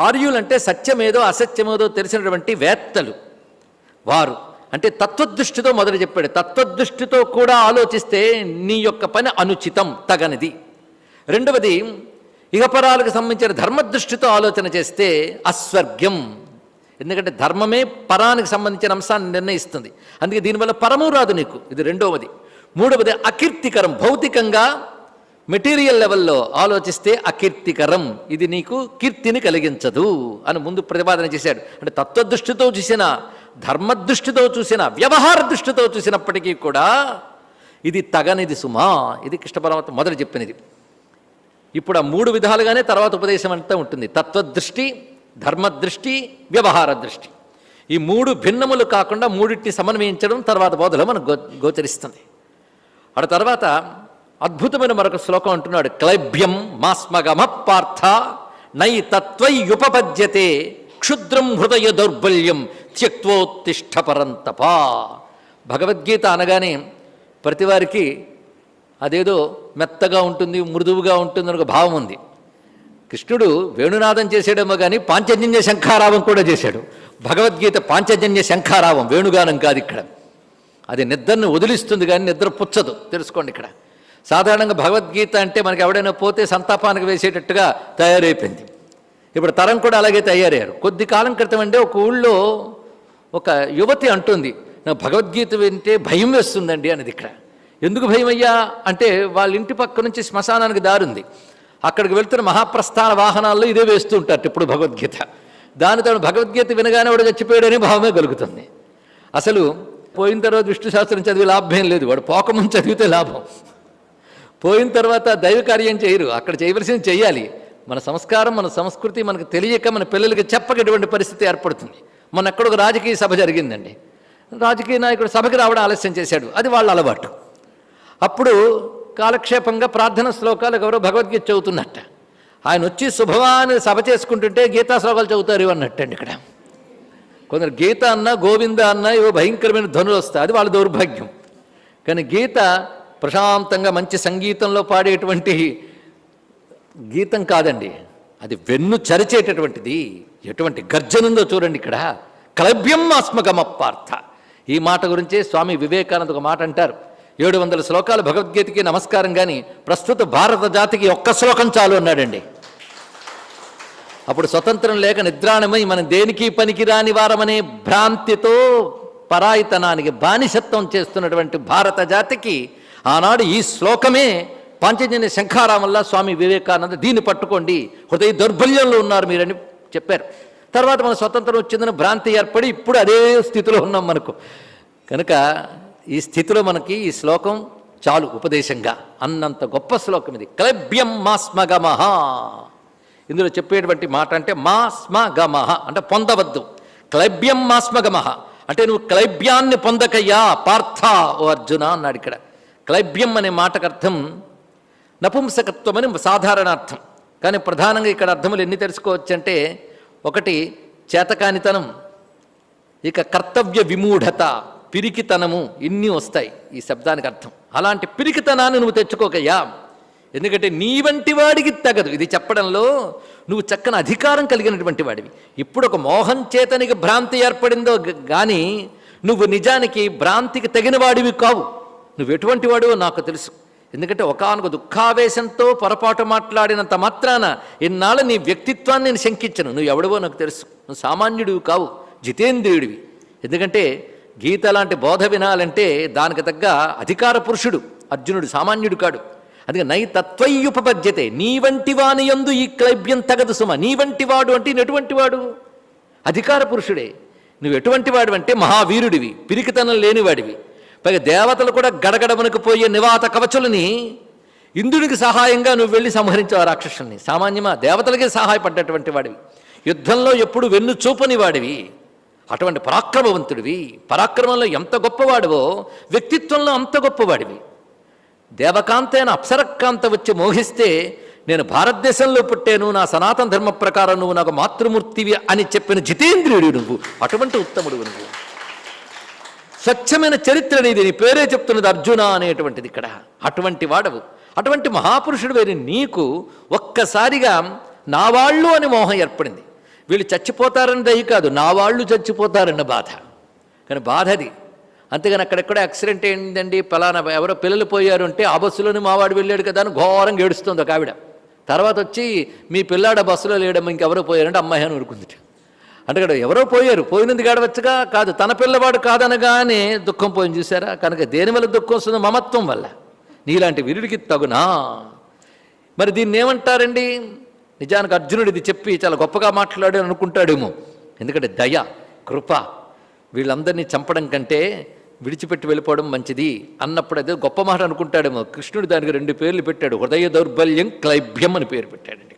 ఆర్యులంటే సత్యమేదో అసత్యమేదో తెలిసినటువంటి వేత్తలు వారు. అంటే తత్వదృష్టితో మొదలు చెప్పాడు. తత్వదృష్టితో కూడా ఆలోచిస్తే నీ యొక్క పని అనుచితం, తగనిది. రెండవది ఇహపరాలకు సంబంధించిన ధర్మదృష్టితో ఆలోచన చేస్తే అస్వర్గ్యం. ఎందుకంటే ధర్మమే పరానికి సంబంధించిన అంశాన్ని నిర్ణయిస్తుంది. అందుకే దీనివల్ల పరము రాదు నీకు. ఇది రెండవది. మూడవది అకీర్తికరం. భౌతికంగా మెటీరియల్ లెవెల్లో ఆలోచిస్తే అకీర్తికరం, ఇది నీకు కీర్తిని కలిగించదు అని ముందు ప్రతిపాదన చేశాడు. అంటే తత్వదృష్టితో చూసిన, ధర్మదృష్టితో చూసిన, వ్యవహార దృష్టితో చూసినప్పటికీ కూడా ఇది తగనిది సుమా. ఇది కృష్ణ పరమాత్మ మొదలు చెప్పినది. ఇప్పుడు ఆ 3 విధాలుగానే తర్వాత ఉపదేశం అంతా ఉంటుంది. తత్వదృష్టి, ధర్మదృష్టి, వ్యవహార దృష్టి. ఈ 3 భిన్నములు కాకుండా 3టిని సమన్వయించడం తర్వాత బోధలో మనకు గోచరిస్తుంది. ఆ తర్వాత అద్భుతమైన మరొక శ్లోకం అంటున్నాడు. క్లైభ్యం మాస్మగమ పార్థ నై తత్వయుపపద్యతే క్షుద్రం హృదయ దౌర్బల్యం త్యక్తోత్తిష్ట పరంతప. భగవద్గీత అనగానే ప్రతివారికి అదేదో మెత్తగా ఉంటుంది, మృదువుగా ఉంటుంది అని ఒక భావం ఉంది. కృష్ణుడు వేణునాదం చేసాడేమో కానీ పాంచజన్య శంఖారావం కూడా చేశాడు. భగవద్గీత పాంచజన్య శంఖారావం, వేణుగానం కాదు ఇక్కడ. అది నిద్రను వదిలిస్తుంది కానీ నిద్ర పుచ్చదు, తెలుసుకోండి. ఇక్కడ సాధారణంగా భగవద్గీత అంటే మనకి ఎవడైనా పోతే సంతాపానికి వేసేటట్టుగా తయారైపోయింది. ఇప్పుడు తరం కూడా అలాగే తయారయ్యారు. కొద్ది కాలం క్రితం అంటే ఒక ఊళ్ళో ఒక యువతి అంటుంది, నాకు భగవద్గీత వింటే భయం వేస్తుందండి అన్నది ఇక్కడ. ఎందుకు భయం అయ్యా అంటే వాళ్ళ ఇంటి పక్క నుంచి శ్మశానానికి దారుంది, అక్కడికి వెళ్తున్న మహాప్రస్థాన వాహనాల్లో ఇదే వేస్తూ ఉంటారు ఇప్పుడు భగవద్గీత. దానితో భగవద్గీత వినగానే వాడు చచ్చిపోయాడనే భావమే కలుగుతుంది. అసలు పోయిన తర్వాత విష్ణు శాస్త్రం చదివి లాభం లేదు, వాడు పోకముందు చదివితే లాభం. పోయిన తర్వాత దైవ కార్యం చేయరు, అక్కడ చేయవలసింది చెయ్యాలి. మన సంస్కారం మన సంస్కృతి మనకు తెలియక మన పిల్లలకి చెప్పకటువంటి పరిస్థితి ఏర్పడుతుంది. మొన్న ఎక్కడ ఒక రాజకీయ సభ జరిగిందండి, రాజకీయ నాయకుడు సభకి రావడం ఆలస్యం చేశాడు, అది వాళ్ళ అలవాటు. అప్పుడు కాలక్షేపంగా ప్రార్థన శ్లోకాలు ఎవరో భగవద్గీత చదువుతున్నట్ట, ఆయన వచ్చి శుభవాన్ని సభ చేసుకుంటుంటే గీతా శ్లోకాలు చదువుతారు అన్నట్టండి. ఇక్కడ కొందరు గీత అన్నా గోవింద అన్నా ఏవో భయంకరమైన ధ్వనులు వస్తాయి, అది వాళ్ళ దౌర్భాగ్యం. కానీ గీత ప్రశాంతంగా మంచి సంగీతంలో పాడేటువంటి గీతం కాదండి, అది వెన్ను చరిచేటటువంటిది. ఎటువంటి గర్జనుందో చూడండి ఇక్కడ. క్లభ్యం ఆస్మగమ పార్థ. ఈ మాట గురించే స్వామి వివేకానంద ఒక మాట అంటారు, 700 శ్లోకాలు భగవద్గీతకి నమస్కారం, కానీ ప్రస్తుత భారత జాతికి ఒక్క శ్లోకం చాలు అన్నాడండి. అప్పుడు స్వతంత్రం లేక నిద్రాణమై మనం దేనికి పనికిరాని వారమనే భ్రాంతితో పరాయితనానికి బానిసత్వం చేస్తున్నటువంటి భారత జాతికి ఆనాడు ఈ శ్లోకమే పాంచజన్య శంఖారావం వల్ల స్వామి వివేకానంద దీన్ని పట్టుకోండి, హృదయ దౌర్బల్యంలో ఉన్నారు మీరని చెప్పారు. తర్వాత మన స్వతంత్రం వచ్చిందని భ్రాంతి ఏర్పడి ఇప్పుడు అదే స్థితిలో ఉన్నాం మనకు. కనుక ఈ స్థితిలో మనకి ఈ శ్లోకం చాలు ఉపదేశంగా, అన్నంత గొప్ప శ్లోకం ఇది. క్లభ్యం మాస్మగమః. ఇందులో చెప్పేటువంటి మాట అంటే మాస్మగమః అంటే పొందవద్దు, క్లభ్యం మాస్మగమః అంటే నువ్వు క్లైబ్యాన్ని పొందకయ్యా పార్థ ఓ అర్జున అన్నాడు. ఇక్కడ క్లైబ్యం అనే మాటకు అర్థం నపుంసకత్వం అని సాధారణార్థం, కానీ ప్రధానంగా ఇక్కడ అర్థములు ఎన్ని తెలుసుకోవచ్చంటే, ఒకటి చేతకానితనం, ఇక కర్తవ్య విమూఢత, పిరికితనము, ఇన్ని వస్తాయి ఈ శబ్దానికి అర్థం. అలాంటి పిరికితనాన్ని నువ్వు తెచ్చుకోకయ్యా, ఎందుకంటే నీ వంటి వాడికి తగదు ఇది చెప్పడంలో. నువ్వు చక్కని అధికారం కలిగినటువంటి వాడివి. ఇప్పుడు ఒక మోహం చేతనికి భ్రాంతి ఏర్పడిందో కానీ నువ్వు నిజానికి భ్రాంతికి తగిన వాడివి కావు. నువ్వు ఎటువంటి వాడివో నాకు తెలుసు. ఎందుకంటే ఒకానొక దుఃఖావేశంతో పొరపాటు మాట్లాడినంత మాత్రాన ఇన్నాళ్ళు నీ వ్యక్తిత్వాన్ని నేను శంకించను. నువ్వు ఎవడివో నాకు తెలుసు. నువ్వు సామాన్యుడివి కావు, జితేంద్రియుడివి. ఎందుకంటే గీత లాంటి బోధ వినాలంటే దానికి తగ్గ అధికార పురుషుడు అర్జునుడు, సామాన్యుడు కాడు. అందుకే నై తత్వయ్యుపపద్యతే, నీ వంటి వాని యందు ఈ క్లైబ్యం తగదు సుమ. నీ వంటి వాడు అంటే ఎటువంటి వాడు? అధికార పురుషుడే. నువ్వు ఎటువంటి వాడు అంటే మహావీరుడివి, పిరికితనం లేనివాడివి. పైగా దేవతలు కూడా గడగడమునకు పోయే నివాత కవచులని ఇంద్రుడికి సహాయంగా నువ్వు వెళ్ళి సంహరించావు రాక్షసుల్ని. సామాన్యమా? దేవతలకే సహాయపడ్డటువంటి వాడివి. యుద్ధంలో ఎప్పుడు వెన్ను చూపని వాడివి. అటువంటి పరాక్రమవంతుడివి. పరాక్రమంలో ఎంత గొప్పవాడివో వ్యక్తిత్వంలో అంత గొప్పవాడివి. దేవకాంత అయిన అప్సరకాంత వచ్చి మోహిస్తే నేను భారతదేశంలో పుట్టాను, నా సనాతన ధర్మ ప్రకారం నువ్వు నాకు మాతృమూర్తివి అని చెప్పిన జితేంద్రియుడు నువ్వు. అటువంటి ఉత్తముడు నువ్వు. స్వచ్ఛమైన చరిత్ర నీది, నీ పేరే చెప్తున్నది అర్జున అనేటువంటిది ఇక్కడ. అటువంటి వాడవు, అటువంటి మహాపురుషుడు వేరే నీకు ఒక్కసారిగా నా వాళ్ళు అని మోహం ఏర్పడింది. వీళ్ళు చచ్చిపోతారని దయ కాదు, నా వాళ్ళు చచ్చిపోతారన్న బాధ. కానీ బాధ అది. అంతేగాని అక్కడెక్కడ యాక్సిడెంట్ ఏంటండి, పలానా ఎవరో పిల్లలు పోయారు అంటే ఆ బస్సులోని మావాడు వెళ్ళాడు కదా అని ఘోరంగా ఏడుస్తుంది ఒక ఆవిడ. తర్వాత వచ్చి మీ పిల్లాడ బస్సులో లేడమ్మా ఇంకెవరో పోయారంటే అమ్మాయి అని ఊరుకుంది. అంటే ఇక్కడ ఎవరో పోయారు, పోయినది గడవచ్చుగా, కాదు తన పిల్లవాడు కాదనగానే దుఃఖం పోయింది చూసారా. కనుక దేనివల్ల దుఃఖం వస్తుందో? మమత్వం వల్ల. నీలాంటి వీరుడికి తగునా? మరి దీన్ని ఏమంటారండి? నిజానికి అర్జునుడు ఇది చెప్పి చాలా గొప్పగా మాట్లాడాడు అనుకుంటాడేమో. ఎందుకంటే దయ, కృప, వీళ్ళందరినీ చంపడం కంటే విడిచిపెట్టి వెళ్ళిపోవడం మంచిది అన్నప్పుడు అదే గొప్ప మాట అనుకుంటాడేమో. కృష్ణుడు దానికి 2 పేర్లు పెట్టాడు. హృదయ దౌర్బల్యం, క్లైబ్యం అని పేరు పెట్టాడండి.